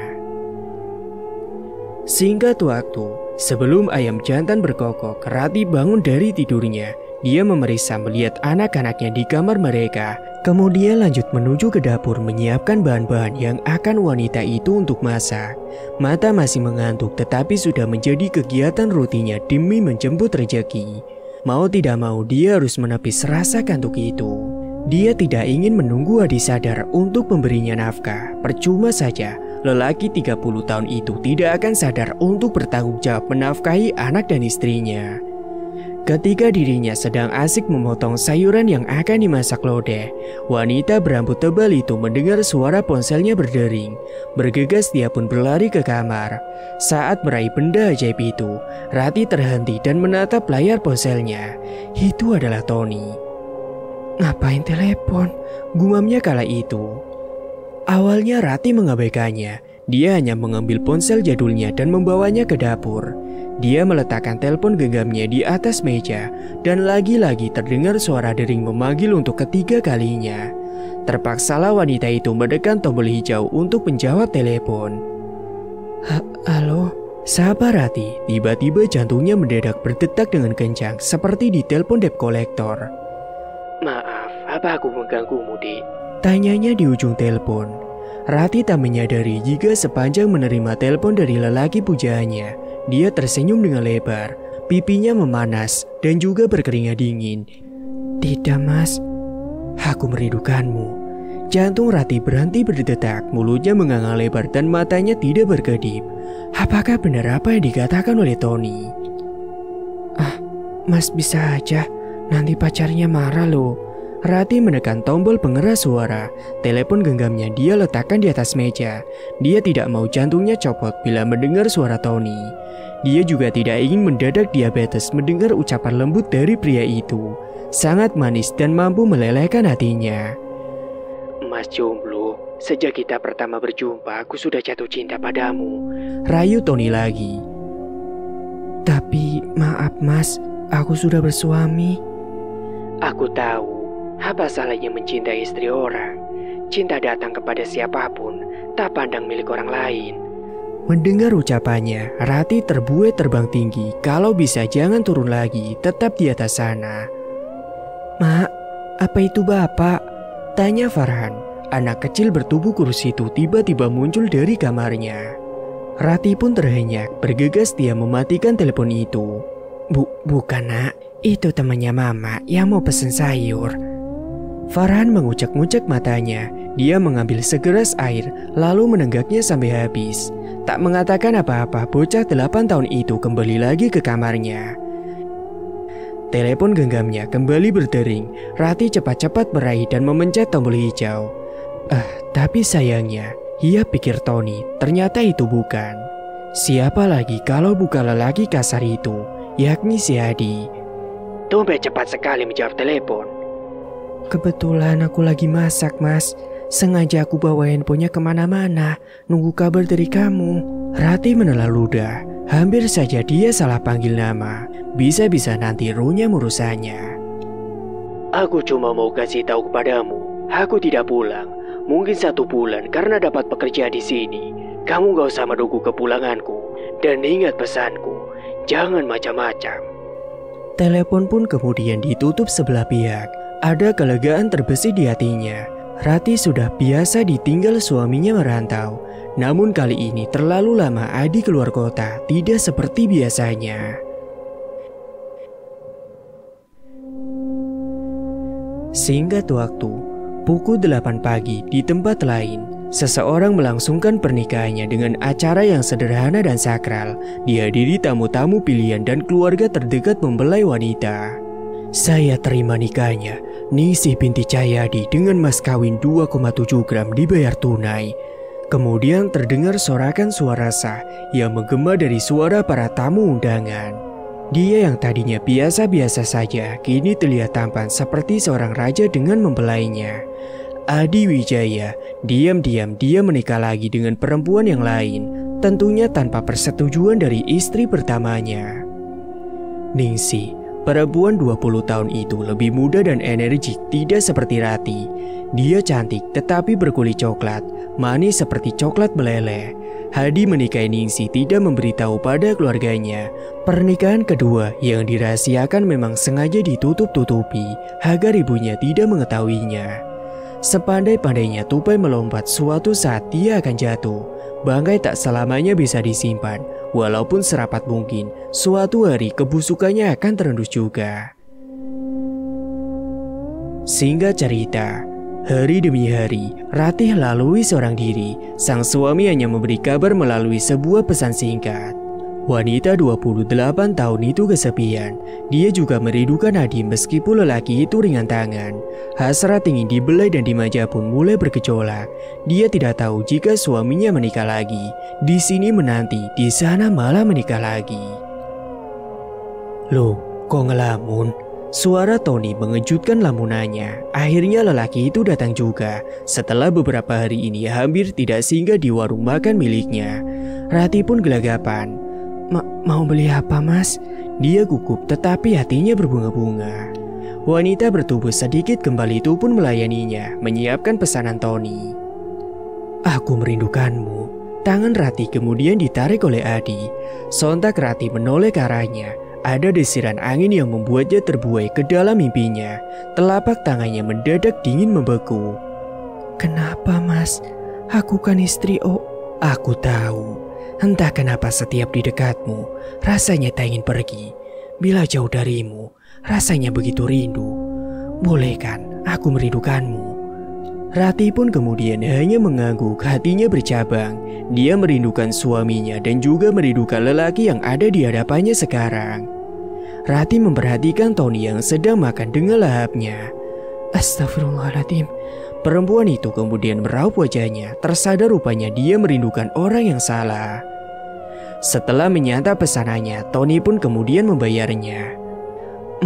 Singkat waktu, sebelum ayam jantan berkokok, Rati bangun dari tidurnya. Dia memeriksa melihat anak-anaknya di kamar mereka. Kemudian lanjut menuju ke dapur menyiapkan bahan-bahan yang akan wanita itu untuk masak. Mata masih mengantuk tetapi sudah menjadi kegiatan rutinnya demi menjemput rejeki. Mau tidak mau dia harus menepis rasa kantuk itu. Dia tidak ingin menunggu Adi sadar untuk memberinya nafkah. Percuma saja, lelaki 30 tahun itu tidak akan sadar untuk bertanggung jawab menafkahi anak dan istrinya. Ketika dirinya sedang asik memotong sayuran yang akan dimasak lodeh, wanita berambut tebal itu mendengar suara ponselnya berdering. Bergegas dia pun berlari ke kamar. Saat meraih benda ajaib itu, Rati terhenti dan menatap layar ponselnya. Itu adalah Tony. Ngapain telepon? Gumamnya kala itu. Awalnya Rati mengabaikannya. Dia hanya mengambil ponsel jadulnya dan membawanya ke dapur. Dia meletakkan telepon genggamnya di atas meja dan lagi-lagi terdengar suara dering memanggil untuk ketiga kalinya. Terpaksalah wanita itu menekan tombol hijau untuk menjawab telepon. Halo? Sabar Rati, tiba-tiba jantungnya mendadak berdetak dengan kencang seperti di telepon debt collector. Maaf, apa aku mengganggumu, Dik? Tanyanya di ujung telepon. Rati tak menyadari jika sepanjang menerima telepon dari lelaki pujaannya, dia tersenyum dengan lebar, pipinya memanas dan juga berkeringat dingin. Tidak mas, aku merindukanmu. Jantung Rati berhenti berdetak, mulutnya menganga lebar dan matanya tidak berkedip. Apakah benar apa yang dikatakan oleh Tony? Mas bisa aja, nanti pacarnya marah loh. Rati menekan tombol pengeras suara. Telepon genggamnya dia letakkan di atas meja. Dia tidak mau jantungnya copot bila mendengar suara Tony. Dia juga tidak ingin mendadak diabetes mendengar ucapan lembut dari pria itu. Sangat manis dan mampu melelehkan hatinya. Mas jomblo, sejak kita pertama berjumpa aku sudah jatuh cinta padamu. Rayu Tony lagi. Tapi maaf mas, aku sudah bersuami. Aku tahu. Apa salahnya mencintai istri orang? Cinta datang kepada siapapun, tak pandang milik orang lain. Mendengar ucapannya, Rati terbuai terbang tinggi. Kalau bisa jangan turun lagi, tetap di atas sana. Mak, apa itu bapak? Tanya Farhan. Anak kecil bertubuh kurus itu tiba-tiba muncul dari kamarnya. Rati pun terhenyak, bergegas dia mematikan telepon itu. Bukan nak, itu temannya mama yang mau pesen sayur. Farhan mengucek-ngucek matanya. Dia mengambil segelas air lalu menenggaknya sampai habis. Tak mengatakan apa-apa, bocah 8 tahun itu kembali lagi ke kamarnya. Telepon genggamnya kembali berdering. Rati cepat-cepat meraih dan memencet tombol hijau. Tapi sayangnya, ia pikir Tony, ternyata itu bukan. Siapa lagi kalau bukan lelaki kasar itu, yakni si Adi. Tumben cepat sekali menjawab telepon. Kebetulan aku lagi masak mas. Sengaja aku bawa handphonenya kemana-mana, nunggu kabar dari kamu. Rati menelan ludah. Hampir saja dia salah panggil nama. Bisa-bisa nanti Runya merusannya. Aku cuma mau kasih tahu kepadamu, aku tidak pulang. Mungkin 1 bulan karena dapat pekerjaan di sini. Kamu gak usah menunggu kepulanganku. Dan ingat pesanku, jangan macam-macam. Telepon pun kemudian ditutup sebelah pihak. Ada kelegaan terbesit di hatinya. Rati sudah biasa ditinggal suaminya merantau. Namun kali ini terlalu lama Adi keluar kota, tidak seperti biasanya. Singkat waktu, Pukul 8 pagi di tempat lain, seseorang melangsungkan pernikahannya dengan acara yang sederhana dan sakral. Dihadiri tamu-tamu pilihan dan keluarga terdekat mempelai wanita. Saya terima nikahnya, Ningsih binti Cahyadi dengan mas kawin 2,7 gram dibayar tunai. Kemudian terdengar sorakan suara sah yang menggema dari suara para tamu undangan. Dia yang tadinya biasa-biasa saja, kini terlihat tampan seperti seorang raja dengan mempelainya. Adi Wijaya diam-diam dia menikah lagi dengan perempuan yang lain, tentunya tanpa persetujuan dari istri pertamanya. Ningsih, perempuan 20 tahun itu lebih muda dan energik, tidak seperti Rati. Dia cantik tetapi berkulit coklat, manis seperti coklat meleleh. Hadi menikahi Ningsih tidak memberitahu pada keluarganya. Pernikahan kedua yang dirahasiakan memang sengaja ditutup-tutupi agar ibunya tidak mengetahuinya. Sepandai-pandainya tupai melompat, suatu saat dia akan jatuh. Bangkai tak selamanya bisa disimpan. Walaupun serapat mungkin, suatu hari kebusukannya akan terendus juga. Singkat cerita, hari demi hari, Ratih lalui seorang diri. Sang suami hanya memberi kabar melalui sebuah pesan singkat. Wanita 28 tahun itu kesepian. Dia juga merindukan Adi meskipun lelaki itu ringan tangan. Hasrat ingin dibelai dan dimanja pun mulai bergejolak. Dia tidak tahu jika suaminya menikah lagi. Di sini menanti, di sana malah menikah lagi. Loh, kok ngelamun? Suara Tony mengejutkan lamunannya. Akhirnya lelaki itu datang juga. Setelah beberapa hari ini hampir tidak singgah di warung makan miliknya. Rati pun gelagapan. Mau beli apa, Mas? Dia gugup tetapi hatinya berbunga-bunga. Wanita bertubuh sedikit kembali itu pun melayaninya, menyiapkan pesanan Tony. Aku merindukanmu. Tangan Rati kemudian ditarik oleh Adi. Sontak Rati menoleh ke arahnya. Ada desiran angin yang membuatnya terbuai ke dalam mimpinya. Telapak tangannya mendadak dingin membeku. Kenapa, Mas? Aku kan istri Aku tahu. Entah kenapa setiap di dekatmu, rasanya tak ingin pergi. Bila jauh darimu, rasanya begitu rindu. Boleh kan aku merindukanmu? Rati pun kemudian hanya mengangguk, hatinya bercabang. Dia merindukan suaminya dan juga merindukan lelaki yang ada di hadapannya sekarang. Rati memperhatikan Tony yang sedang makan dengan lahapnya. Astagfirullahaladzim. Perempuan itu kemudian meraup wajahnya, tersadar rupanya dia merindukan orang yang salah. Setelah menyantap pesanannya, Tony pun kemudian membayarnya.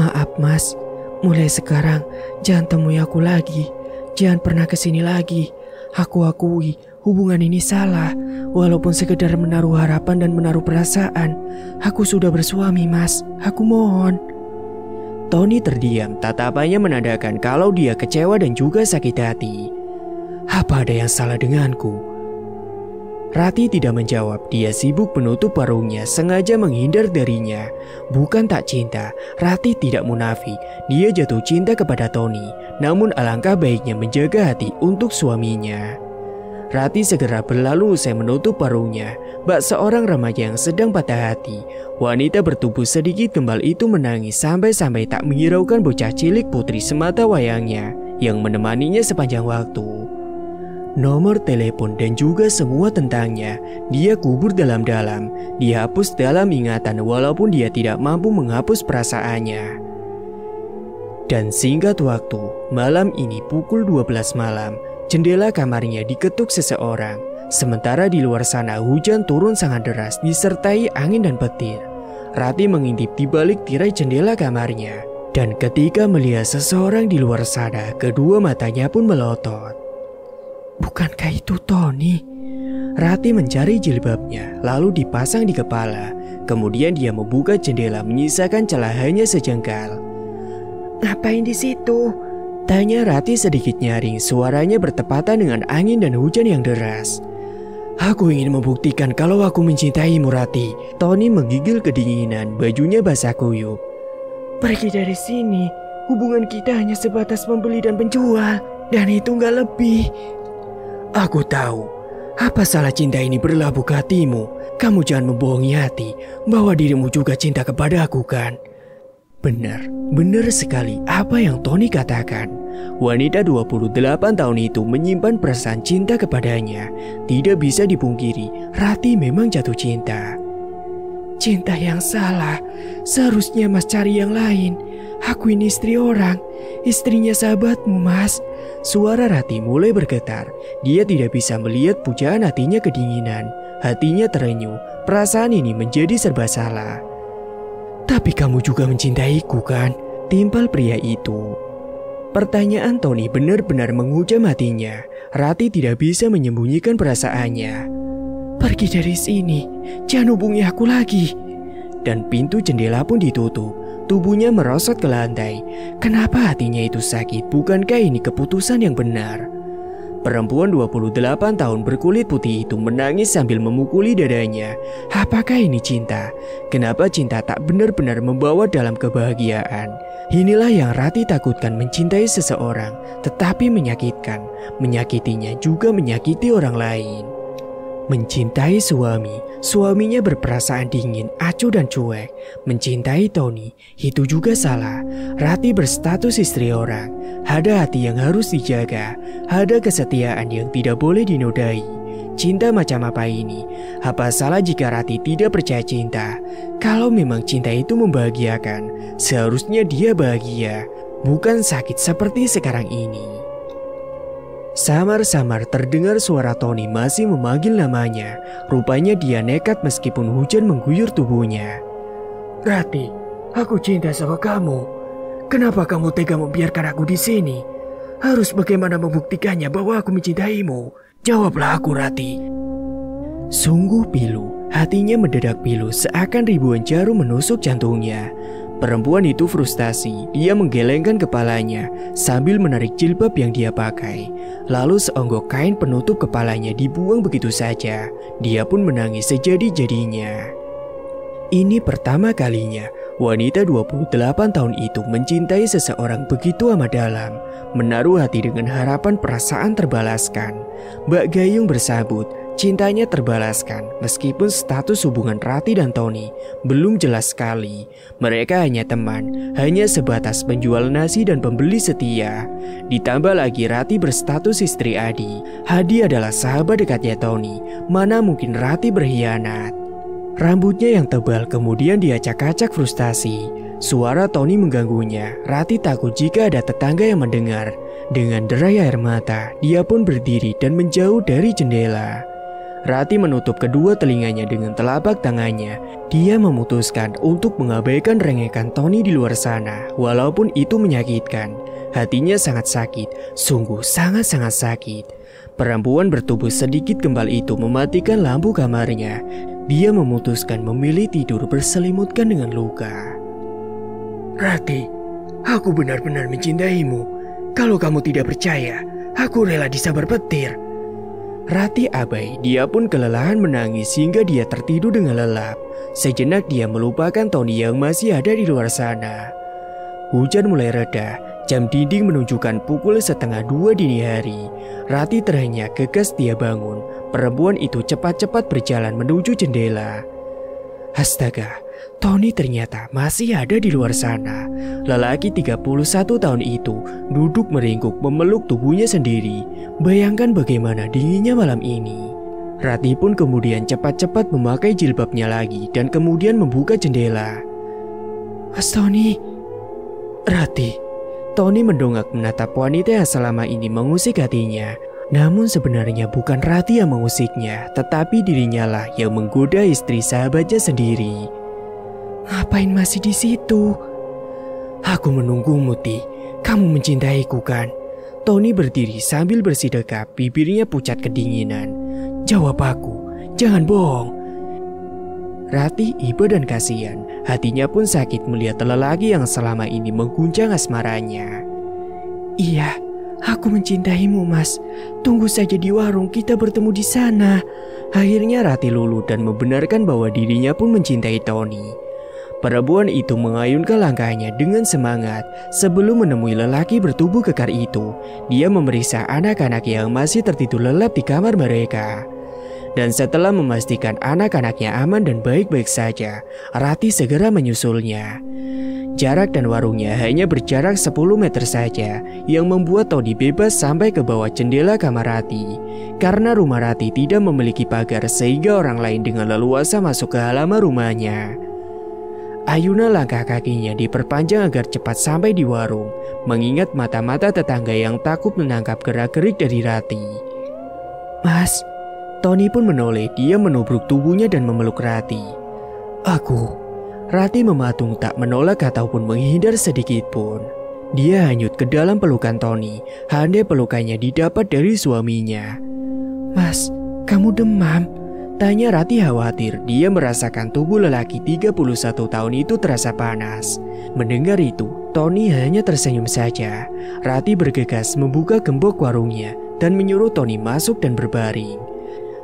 Maaf, Mas, mulai sekarang jangan temui aku lagi. Jangan pernah kesini lagi. Aku akui hubungan ini salah. Walaupun sekedar menaruh harapan dan menaruh perasaan. Aku sudah bersuami, Mas. Aku mohon. Tony terdiam, tatapannya menandakan kalau dia kecewa dan juga sakit hati. Apa ada yang salah denganku? Rati tidak menjawab, dia sibuk menutup warungnya, sengaja menghindar darinya. Bukan tak cinta, Rati tidak munafik, dia jatuh cinta kepada Tony. Namun alangkah baiknya menjaga hati untuk suaminya. Rati segera berlalu usai menutup warungnya. Bak seorang remaja yang sedang patah hati. Wanita bertubuh sedikit kembal itu menangis sampai-sampai tak menghiraukan bocah cilik putri semata wayangnya yang menemaninya sepanjang waktu. Nomor telepon dan juga semua tentangnya dia kubur dalam-dalam. Dihapus dalam ingatan walaupun dia tidak mampu menghapus perasaannya. Dan singkat waktu, malam ini pukul 12 malam. Jendela kamarnya diketuk seseorang. Sementara di luar sana hujan turun sangat deras disertai angin dan petir. Rati mengintip di balik tirai jendela kamarnya. Dan ketika melihat seseorang di luar sana, kedua matanya pun melotot. Bukankah itu Tony? Rati mencari jilbabnya lalu dipasang di kepala. Kemudian dia membuka jendela menyisakan celah hanya sejengkal. Ngapain di situ? Tanya Rati sedikit nyaring, suaranya bertepatan dengan angin dan hujan yang deras. Aku ingin membuktikan kalau aku mencintaimu, Rati. Tony menggigil kedinginan, bajunya basah kuyup. Pergi dari sini. Hubungan kita hanya sebatas membeli dan menjual. Dan itu gak lebih. Aku tahu. Apa salah cinta ini berlabuh ke hatimu? Kamu jangan membohongi hati bahwa dirimu juga cinta kepada aku kan? Benar sekali apa yang Tony katakan. wanita 28 tahun itu menyimpan perasaan cinta kepadanya. Tidak bisa dipungkiri, Rati memang jatuh cinta. Cinta yang salah, seharusnya Mas cari yang lain. Aku ini istri orang, istrinya sahabatmu Mas. Suara Rati mulai bergetar. Dia tidak bisa melihat pujaan hatinya kedinginan. Hatinya terenyuh, perasaan ini menjadi serba salah. Tapi kamu juga mencintaiku kan? Timpal pria itu. Pertanyaan Tony benar-benar menghujam hatinya. Rati tidak bisa menyembunyikan perasaannya. Pergi dari sini, jangan hubungi aku lagi. Dan pintu jendela pun ditutup. Tubuhnya merosot ke lantai. Kenapa hatinya itu sakit? Bukankah ini keputusan yang benar? Perempuan 28 tahun berkulit putih itu menangis sambil memukuli dadanya. Apakah ini cinta? Kenapa cinta tak benar-benar membawa dalam kebahagiaan? Inilah yang Rati takutkan, mencintai seseorang tetapi menyakitkan. Menyakitinya juga menyakiti orang lain. Mencintai suami, suaminya berperasaan dingin, acuh dan cuek. Mencintai Tony, itu juga salah. Rati berstatus istri orang. Ada hati yang harus dijaga, ada kesetiaan yang tidak boleh dinodai. Cinta macam apa ini? Apa salah jika Rati tidak percaya cinta? Kalau memang cinta itu membahagiakan, seharusnya dia bahagia, bukan sakit seperti sekarang ini. Samar-samar terdengar suara Tony masih memanggil namanya. Rupanya dia nekat meskipun hujan mengguyur tubuhnya. Rati, aku cinta sama kamu. Kenapa kamu tega membiarkan aku di sini? Harus bagaimana membuktikannya bahwa aku mencintaimu? Jawablah aku, Rati. Sungguh pilu, hatinya mendadak pilu seakan ribuan jarum menusuk jantungnya. Perempuan itu frustasi, dia menggelengkan kepalanya sambil menarik jilbab yang dia pakai. Lalu seonggok kain penutup kepalanya dibuang begitu saja. Dia pun menangis sejadi-jadinya. Ini pertama kalinya wanita 28 tahun itu mencintai seseorang begitu amat dalam. Menaruh hati dengan harapan perasaan terbalaskan. Mbak Gayung bersabut, cintanya terbalaskan meskipun status hubungan Rati dan Tony belum jelas sekali. Mereka hanya teman, hanya sebatas penjual nasi dan pembeli setia. Ditambah lagi Rati berstatus istri Adi. Adi adalah sahabat dekatnya Tony. Mana mungkin Rati berkhianat? Rambutnya yang tebal kemudian diacak-acak frustasi. Suara Tony mengganggunya. Rati takut jika ada tetangga yang mendengar. Dengan derai air mata, dia pun berdiri dan menjauh dari jendela. Rati menutup kedua telinganya dengan telapak tangannya. Dia memutuskan untuk mengabaikan rengekan Tony di luar sana, walaupun itu menyakitkan. Hatinya sangat sakit, sungguh sangat-sangat sakit. Perempuan bertubuh sedikit kembal itu mematikan lampu kamarnya. Dia memutuskan memilih tidur berselimutkan dengan luka. Rati, aku benar-benar mencintaimu. Kalau kamu tidak percaya, aku rela disambar petir. Rati abai, dia pun kelelahan menangis hingga dia tertidur dengan lelap. Sejenak dia melupakan Tony yang masih ada di luar sana. Hujan mulai reda, jam dinding menunjukkan pukul 1:30 dini hari. Rati terhenyak gegas dia bangun. Perempuan itu cepat-cepat berjalan menuju jendela. Astaga, Tony ternyata masih ada di luar sana. Lelaki 31 tahun itu duduk meringkuk memeluk tubuhnya sendiri. Bayangkan bagaimana dinginnya malam ini. Rati pun kemudian cepat-cepat memakai jilbabnya lagi dan kemudian membuka jendela. Mas Tony. Rati. Tony mendongak menatap wanita yang selama ini mengusik hatinya. Namun sebenarnya bukan Rati yang mengusiknya, tetapi dirinya lah yang menggoda istri sahabatnya sendiri. Ngapain masih di situ? Aku menunggumu, Ti. Kamu mencintaiku kan? Tony berdiri sambil bersidekap, bibirnya pucat kedinginan. Jawab aku, jangan bohong. Rati iba dan kasihan, hatinya pun sakit melihat lelaki yang selama ini mengguncang asmaranya. Iya, aku mencintaimu, Mas. Tunggu saja di warung, kita bertemu di sana. Akhirnya Rati luluh dan membenarkan bahwa dirinya pun mencintai Tony. Perempuan itu mengayunkan langkahnya dengan semangat. Sebelum menemui lelaki bertubuh kekar itu, dia memeriksa anak-anak yang masih tertidur lelap di kamar mereka. Dan setelah memastikan anak-anaknya aman dan baik-baik saja, Rati segera menyusulnya. Jarak dan warungnya hanya berjarak 10 meter saja, yang membuat Tony bebas sampai ke bawah jendela kamar Rati. Karena rumah Rati tidak memiliki pagar sehingga orang lain dengan leluasa masuk ke halaman rumahnya. Ayunan langkah kakinya diperpanjang agar cepat sampai di warung, mengingat mata-mata tetangga yang takut menangkap gerak-gerik dari Rati. "Mas." Tony pun menoleh, dia menubruk tubuhnya dan memeluk Rati. "Aku." Rati mematung tak menolak ataupun menghindar sedikit pun. Dia hanyut ke dalam pelukan Tony, handai pelukannya didapat dari suaminya. "Mas, kamu demam?" Tanya Rati khawatir. Dia merasakan tubuh lelaki 31 tahun itu terasa panas. Mendengar itu, Tony hanya tersenyum saja. Rati bergegas membuka gembok warungnya dan menyuruh Tony masuk dan berbaring.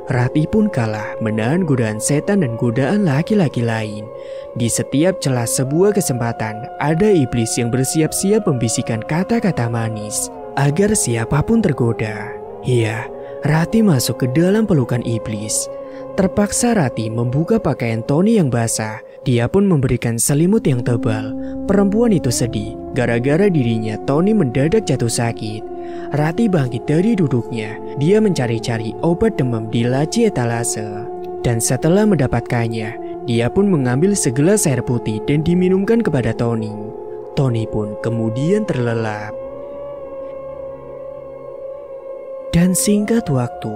Rati pun kalah menahan godaan setan dan godaan laki-laki lain. Di setiap celah sebuah kesempatan, ada iblis yang bersiap-siap membisikkan kata-kata manis agar siapapun tergoda. Iya, Rati masuk ke dalam pelukan iblis. Terpaksa Rati membuka pakaian Tony yang basah. Dia pun memberikan selimut yang tebal. Perempuan itu sedih gara-gara dirinya Tony mendadak jatuh sakit. Rati bangkit dari duduknya. Dia mencari-cari obat demam di laci etalase. Dan setelah mendapatkannya, dia pun mengambil segelas air putih dan diminumkan kepada Tony. Tony pun kemudian terlelap. Dan singkat waktu,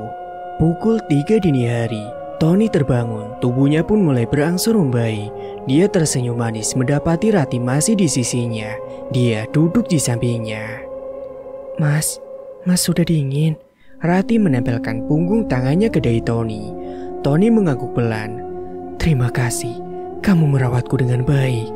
pukul 3 dini hari, Tony terbangun, tubuhnya pun mulai berangsur membaik. Dia tersenyum manis mendapati Rati masih di sisinya. Dia duduk di sampingnya. Mas sudah dingin." Rati menempelkan punggung tangannya ke dahi Tony. Tony mengangguk pelan. "Terima kasih, kamu merawatku dengan baik."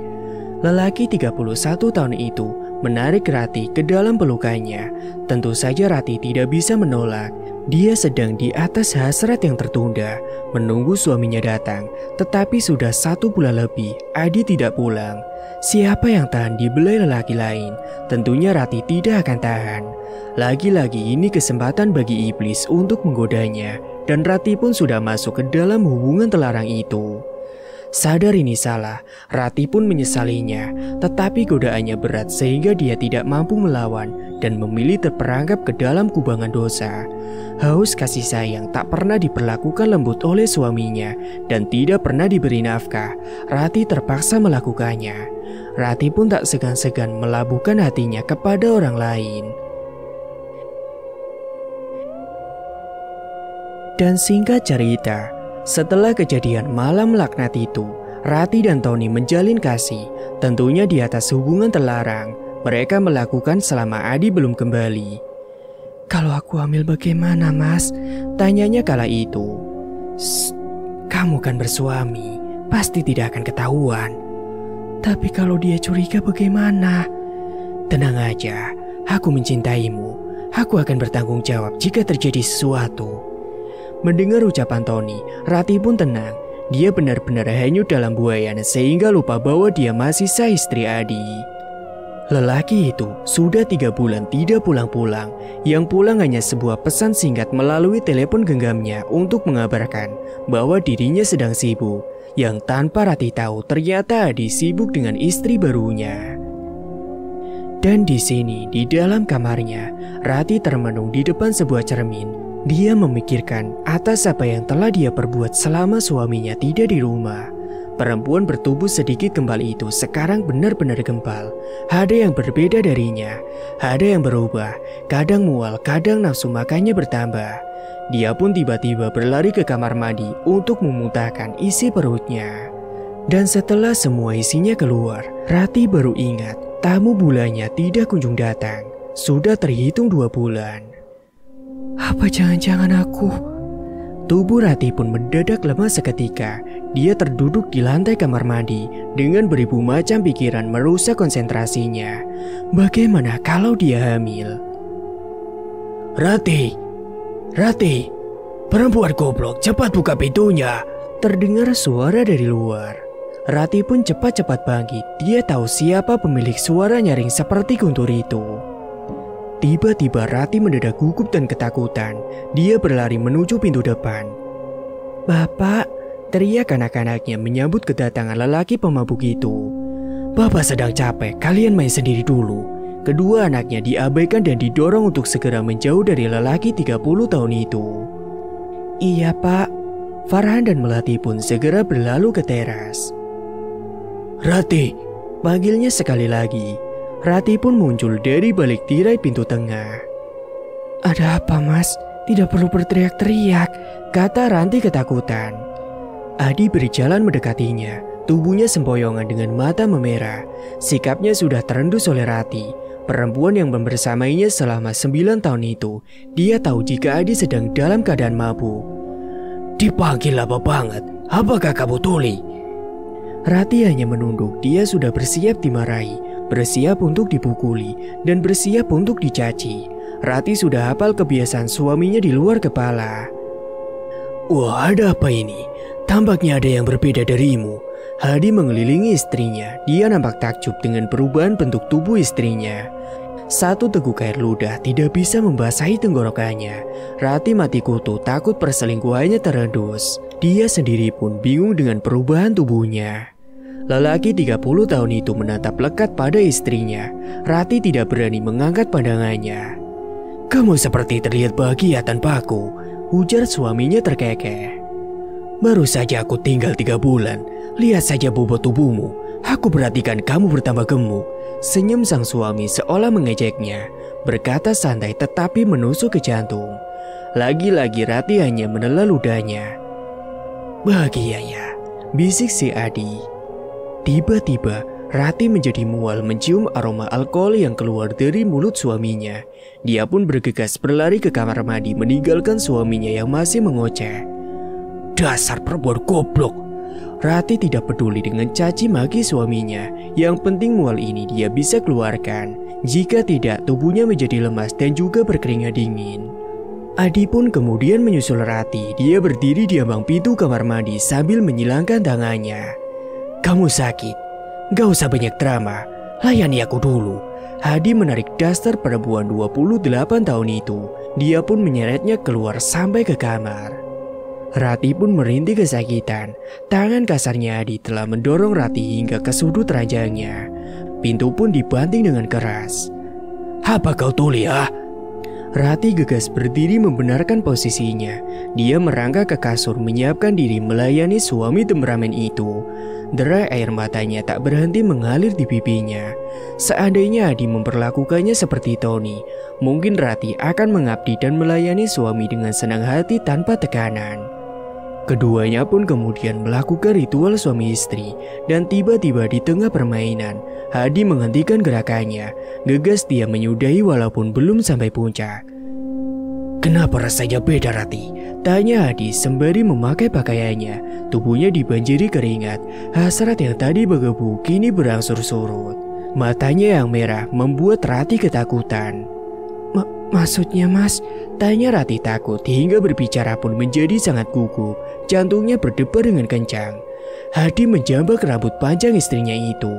Lelaki 31 tahun itu menarik Rati ke dalam pelukannya. Tentu saja Rati tidak bisa menolak. Dia sedang di atas hasrat yang tertunda, menunggu suaminya datang. Tetapi sudah 1 bulan lebih, Adi tidak pulang. Siapa yang tahan dibelai lelaki lain? Tentunya Rati tidak akan tahan. Lagi-lagi ini kesempatan bagi iblis untuk menggodanya. Dan Rati pun sudah masuk ke dalam hubungan terlarang itu. Sadar ini salah, Rati pun menyesalinya. Tetapi godaannya berat sehingga dia tidak mampu melawan dan memilih terperangkap ke dalam kubangan dosa. Haus kasih sayang tak pernah diperlakukan lembut oleh suaminya dan tidak pernah diberi nafkah. Rati terpaksa melakukannya. Rati pun tak segan-segan melabuhkan hatinya kepada orang lain. Dan singkat cerita, setelah kejadian malam laknat itu, Rati dan Tony menjalin kasih, tentunya di atas hubungan terlarang. Mereka melakukan selama Adi belum kembali. "Kalau aku hamil bagaimana, Mas?" Tanyanya kala itu. "Kamu kan bersuami, pasti tidak akan ketahuan." "Tapi kalau dia curiga bagaimana?" "Tenang aja, aku mencintaimu. Aku akan bertanggung jawab jika terjadi sesuatu." Mendengar ucapan Tony, Rati pun tenang. Dia benar-benar hanyut dalam buayan sehingga lupa bahwa dia masih sah istri Adi. Lelaki itu sudah 3 bulan tidak pulang-pulang. Yang pulang hanya sebuah pesan singkat melalui telepon genggamnya untuk mengabarkan bahwa dirinya sedang sibuk. Yang tanpa Rati tahu ternyata Adi sibuk dengan istri barunya. Dan di sini, di dalam kamarnya, Rati termenung di depan sebuah cermin. Dia memikirkan atas apa yang telah dia perbuat selama suaminya tidak di rumah. Perempuan bertubuh sedikit kembal itu sekarang benar-benar gempal. Ada yang berbeda darinya, ada yang berubah. Kadang mual, kadang nafsu makannya bertambah. Dia pun tiba-tiba berlari ke kamar mandi untuk memuntahkan isi perutnya. Dan setelah semua isinya keluar, Rati baru ingat tamu bulannya tidak kunjung datang. Sudah terhitung 2 bulan. Apa jangan-jangan aku? Tubuh Rati pun mendadak lemas seketika. Dia terduduk di lantai kamar mandi dengan beribu macam pikiran merusak konsentrasinya. Bagaimana kalau dia hamil? Rati, perempuan goblok, cepat buka pintunya. Terdengar suara dari luar. Rati pun cepat-cepat bangkit. Dia tahu siapa pemilik suara nyaring seperti guntur itu. Tiba-tiba Rati mendadak gugup dan ketakutan. Dia berlari menuju pintu depan. "Bapak!" teriak anak-anaknya menyambut kedatangan lelaki pemabuk itu. Bapak sedang capek, kalian main sendiri dulu. Kedua anaknya diabaikan dan didorong untuk segera menjauh dari lelaki 30 tahun itu. Iya pak. Farhan dan Melati pun segera berlalu ke teras. Rati, panggilnya sekali lagi. Rati pun muncul dari balik tirai pintu tengah. Ada apa mas? Tidak perlu berteriak-teriak, kata Ranti ketakutan. Adi berjalan mendekatinya, tubuhnya sempoyongan dengan mata memerah. Sikapnya sudah terendus oleh Rati, perempuan yang membersamainya selama 9 tahun itu. Dia tahu jika Adi sedang dalam keadaan mabuk. Dipanggil apa banget? Apakah kamu tuli? Rati hanya menunduk, dia sudah bersiap dimarahi, bersiap untuk dipukuli, dan bersiap untuk dicaci. Rati sudah hafal kebiasaan suaminya di luar kepala. Wah, ada apa ini? Tampaknya ada yang berbeda darimu. Hadi mengelilingi istrinya. Dia nampak takjub dengan perubahan bentuk tubuh istrinya. Satu teguk air ludah tidak bisa membasahi tenggorokannya. Rati mati kutu takut perselingkuhannya terendus. Dia sendiri pun bingung dengan perubahan tubuhnya. Lelaki 30 tahun itu menatap lekat pada istrinya. Rati tidak berani mengangkat pandangannya. Kamu seperti terlihat bahagia tanpa aku, ujar suaminya terkekeh. Baru saja aku tinggal 3 bulan, lihat saja bobot tubuhmu. Aku perhatikan kamu bertambah gemuk. Senyum sang suami seolah mengejeknya, berkata santai tetapi menusuk ke jantung. Lagi-lagi Rati hanya menelan ludahnya. Bahagia ya, bisik si Adi. Tiba-tiba Rati menjadi mual mencium aroma alkohol yang keluar dari mulut suaminya. Dia pun bergegas berlari ke kamar mandi meninggalkan suaminya yang masih mengoceh. Dasar perempuan goblok. Rati tidak peduli dengan caci maki suaminya. Yang penting mual ini dia bisa keluarkan. Jika tidak, tubuhnya menjadi lemas dan juga berkeringat dingin. Adi pun kemudian menyusul Rati. Dia berdiri di ambang pintu kamar mandi sambil menyilangkan tangannya. Kamu sakit. Gak usah banyak drama, layani aku dulu. Hadi menarik daster perempuan 28 tahun itu. Dia pun menyeretnya keluar sampai ke kamar. Rati pun merintih kesakitan. Tangan kasarnya Hadi telah mendorong Rati hingga ke sudut ranjangnya. Pintu pun dibanting dengan keras. Apa kau tuli ah? Rati gegas berdiri membenarkan posisinya. Dia merangkak ke kasur menyiapkan diri melayani suami temperamen itu. Derai air matanya tak berhenti mengalir di pipinya. Seandainya Adi memperlakukannya seperti Tony, mungkin Rati akan mengabdi dan melayani suami dengan senang hati tanpa tekanan. Keduanya pun kemudian melakukan ritual suami istri. Dan tiba-tiba di tengah permainan, Hadi menghentikan gerakannya. Gegas dia menyudahi walaupun belum sampai puncak. Kenapa rasanya beda Rati? Tanya Hadi sembari memakai pakaiannya. Tubuhnya dibanjiri keringat. Hasrat yang tadi bergebu kini berangsur surut. Matanya yang merah membuat Rati ketakutan. Maksudnya mas? Tanya Rati takut hingga berbicara pun menjadi sangat gugup. Jantungnya berdebar dengan kencang. Hadi menjambak rambut panjang istrinya itu.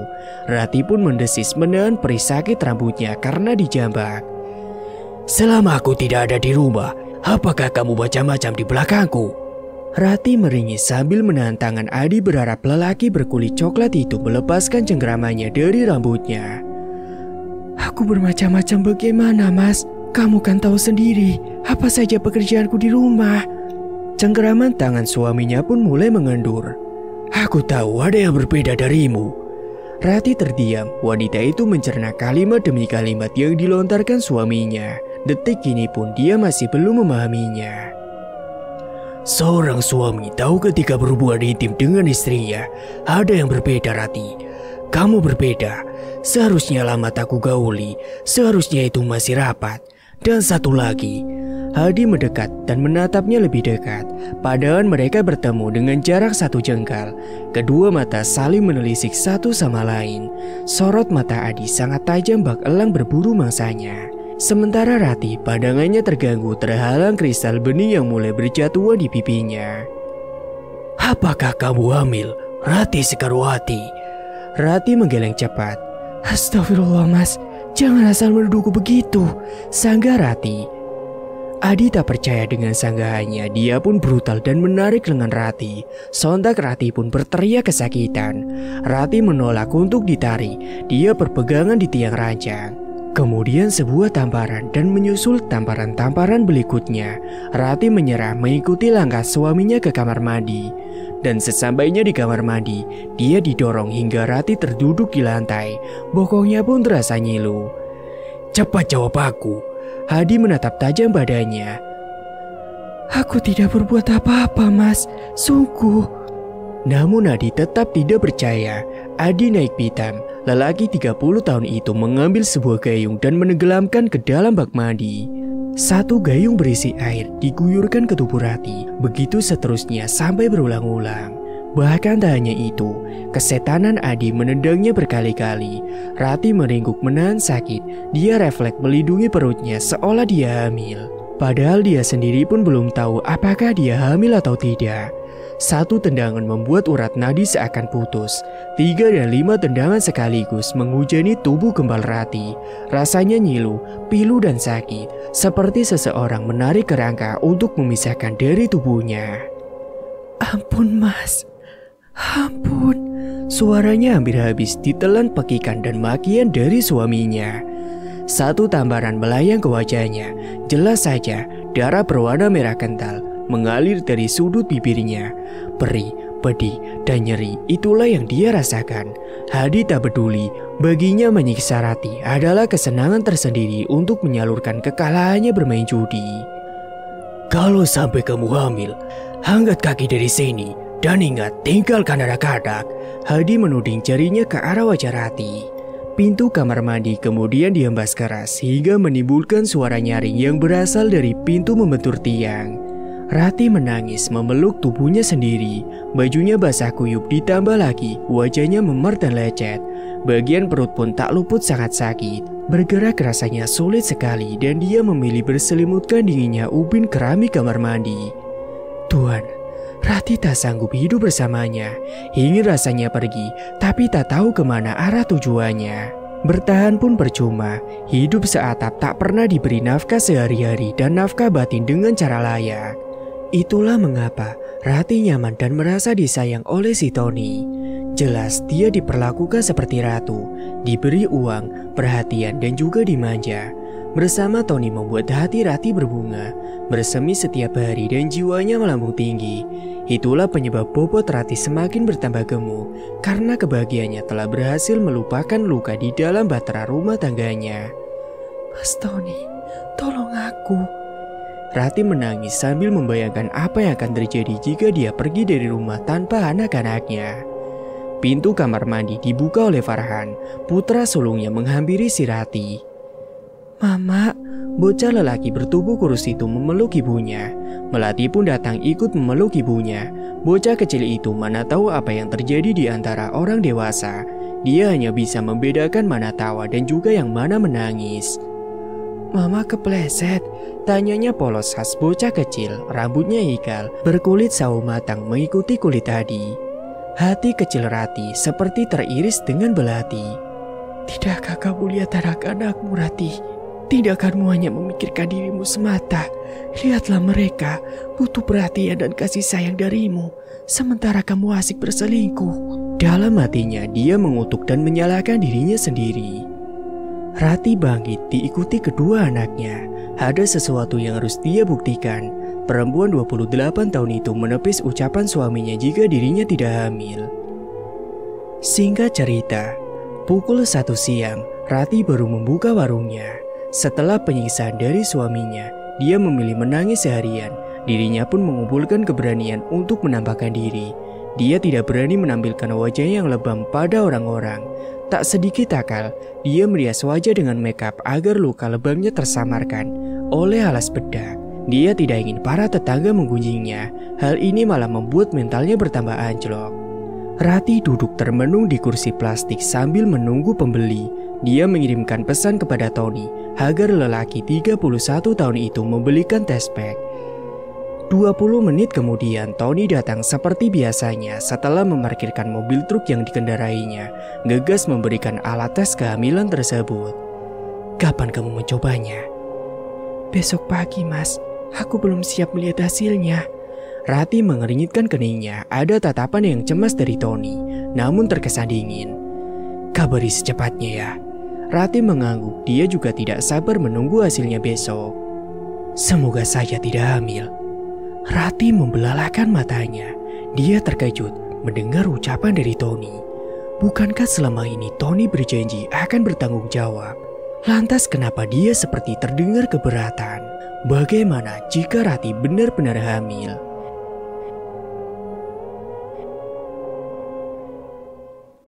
Rati pun mendesis menahan perih sakit rambutnya karena dijambak. Selama aku tidak ada di rumah, apakah kamu macam-macam di belakangku? Rati meringis sambil menahan tangan Adi berharap lelaki berkulit coklat itu melepaskan cengkeramannya dari rambutnya. Aku bermacam-macam bagaimana mas? Kamu kan tahu sendiri apa saja pekerjaanku di rumah. Cengkeraman tangan suaminya pun mulai mengendur. Aku tahu ada yang berbeda darimu. Rati terdiam. Wanita itu mencerna kalimat demi kalimat yang dilontarkan suaminya. Detik ini pun dia masih belum memahaminya. Seorang suami tahu ketika berhubungan intim dengan istrinya. Ada yang berbeda Rati. Kamu berbeda. Seharusnya lama tak ku gauli. Seharusnya itu masih rapat. Dan satu lagi, Hadi mendekat dan menatapnya lebih dekat. Padahal mereka bertemu dengan jarak 1 jengkal. Kedua mata saling menelisik satu sama lain. Sorot mata Adi sangat tajam bak elang berburu mangsanya. Sementara Rati pandangannya terganggu terhalang kristal bening yang mulai berjatuhan di pipinya. Apakah kamu hamil? Rati Sekarwati. Rati menggeleng cepat. Astagfirullah mas, jangan asal menuduhku begitu, sanggar Rati. Adi tak percaya dengan sanggahannya. Dia pun brutal dan menarik lengan Rati. Sontak Rati pun berteriak kesakitan. Rati menolak untuk ditarik. Dia berpegangan di tiang ranjang. Kemudian sebuah tamparan dan menyusul tamparan-tamparan berikutnya. Rati menyerah mengikuti langkah suaminya ke kamar mandi. Dan sesampainya di kamar mandi, dia didorong hingga Rati terduduk di lantai. Bokongnya pun terasa nyilu. "Cepat jawab aku." Hadi menatap tajam badannya. "Aku tidak berbuat apa-apa, Mas. Sungguh." Namun Adi tetap tidak percaya. Adi naik pitam. Lelaki 30 tahun itu mengambil sebuah gayung dan menenggelamkan ke dalam bak mandi. Satu gayung berisi air diguyurkan ke tubuh Rati. Begitu seterusnya sampai berulang-ulang. Bahkan tak hanya itu, kesetanan Adi menendangnya berkali-kali. Rati meringkuk menahan sakit. Dia refleks melindungi perutnya seolah dia hamil. Padahal dia sendiri pun belum tahu apakah dia hamil atau tidak. Satu tendangan membuat urat nadi seakan putus. 3 dan 5 tendangan sekaligus menghujani tubuh gembal Rati. Rasanya nyilu, pilu dan sakit. Seperti seseorang menarik kerangka untuk memisahkan dari tubuhnya. "Ampun, Mas. Ampun." Suaranya hampir habis ditelan pekikan dan makian dari suaminya. Satu tamparan melayang ke wajahnya. Jelas saja darah berwarna merah kental mengalir dari sudut bibirnya. Perih, pedih, dan nyeri itulah yang dia rasakan. Hadi tak peduli. Baginya menyiksa Rati adalah kesenangan tersendiri untuk menyalurkan kekalahannya bermain judi. "Kalau sampai kamu hamil, angkat kaki dari sini. Dan ingat, tinggalkan anak-anak." Hadi menuding jarinya ke arah wajah Rati. Pintu kamar mandi kemudian dihembas keras hingga menimbulkan suara nyaring yang berasal dari pintu membentur tiang. Rati menangis memeluk tubuhnya sendiri. Bajunya basah kuyup ditambah lagi wajahnya memar dan lecet. Bagian perut pun tak luput sangat sakit. Bergerak rasanya sulit sekali dan dia memilih berselimutkan dinginnya ubin keramik kamar mandi. Tuhan, Rati tak sanggup hidup bersamanya. Ingin rasanya pergi, tapi tak tahu kemana arah tujuannya. Bertahan pun percuma. Hidup seatap tak pernah diberi nafkah sehari-hari dan nafkah batin dengan cara layak. Itulah mengapa Rati nyaman dan merasa disayang oleh si Tony. Jelas dia diperlakukan seperti ratu, diberi uang, perhatian dan juga dimanja. Bersama Tony membuat hati Rati berbunga, bersemi setiap hari dan jiwanya melambung tinggi. Itulah penyebab bobot Rati semakin bertambah gemuk, karena kebahagiaannya telah berhasil melupakan luka di dalam bahtera rumah tangganya. "Mas Tony, tolong aku." Rati menangis sambil membayangkan apa yang akan terjadi jika dia pergi dari rumah tanpa anak-anaknya. Pintu kamar mandi dibuka oleh Farhan, putra sulungnya menghampiri si Rati. "Mama." Bocah lelaki bertubuh kurus itu memeluk ibunya. Melati pun datang ikut memeluk ibunya. Bocah kecil itu mana tahu apa yang terjadi di antara orang dewasa. Dia hanya bisa membedakan mana tawa dan juga yang mana menangis. "Mama kepleset," tanyanya polos khas bocah kecil. Rambutnya ikal, berkulit sawo matang mengikuti kulit tadi. Hati kecil Rati seperti teriris dengan belati. "Tidakkah kamu lihat anak-anakmu, Rati? Tidakkah kamu hanya memikirkan dirimu semata? Lihatlah mereka, butuh perhatian dan kasih sayang darimu, sementara kamu asik berselingkuh." Dalam hatinya dia mengutuk dan menyalahkan dirinya sendiri. Rati bangkit diikuti kedua anaknya. Ada sesuatu yang harus dia buktikan. Perempuan 28 tahun itu menepis ucapan suaminya jika dirinya tidak hamil. Singkat cerita, pukul 1 siang, Rati baru membuka warungnya. Setelah penyiksaan dari suaminya, dia memilih menangis seharian. Dirinya pun mengumpulkan keberanian untuk menampakkan diri. Dia tidak berani menampilkan wajahnya yang lebam pada orang-orang. Tak sedikit akal, dia merias wajah dengan makeup agar luka lebamnya tersamarkan oleh alas bedak. Dia tidak ingin para tetangga menggunjingnya. Hal ini malah membuat mentalnya bertambah anjlok. Rati duduk termenung di kursi plastik sambil menunggu pembeli. Dia mengirimkan pesan kepada Tony agar lelaki 31 tahun itu membelikan tespek. 20 menit kemudian Tony datang seperti biasanya setelah memarkirkan mobil truk yang dikendarainya. Gegas memberikan alat tes kehamilan tersebut. "Kapan kamu mencobanya?" Besok pagi, Mas. Aku belum siap melihat hasilnya. Rati mengernyitkan keningnya. Ada tatapan yang cemas dari Tony, namun terkesan dingin. Kabari secepatnya ya. Rati mengangguk. Dia juga tidak sabar menunggu hasilnya besok. Semoga saja tidak hamil. Rati membelalakan matanya. Dia terkejut mendengar ucapan dari Tony. Bukankah selama ini Tony berjanji akan bertanggung jawab? Lantas kenapa dia seperti terdengar keberatan? Bagaimana jika Rati benar-benar hamil?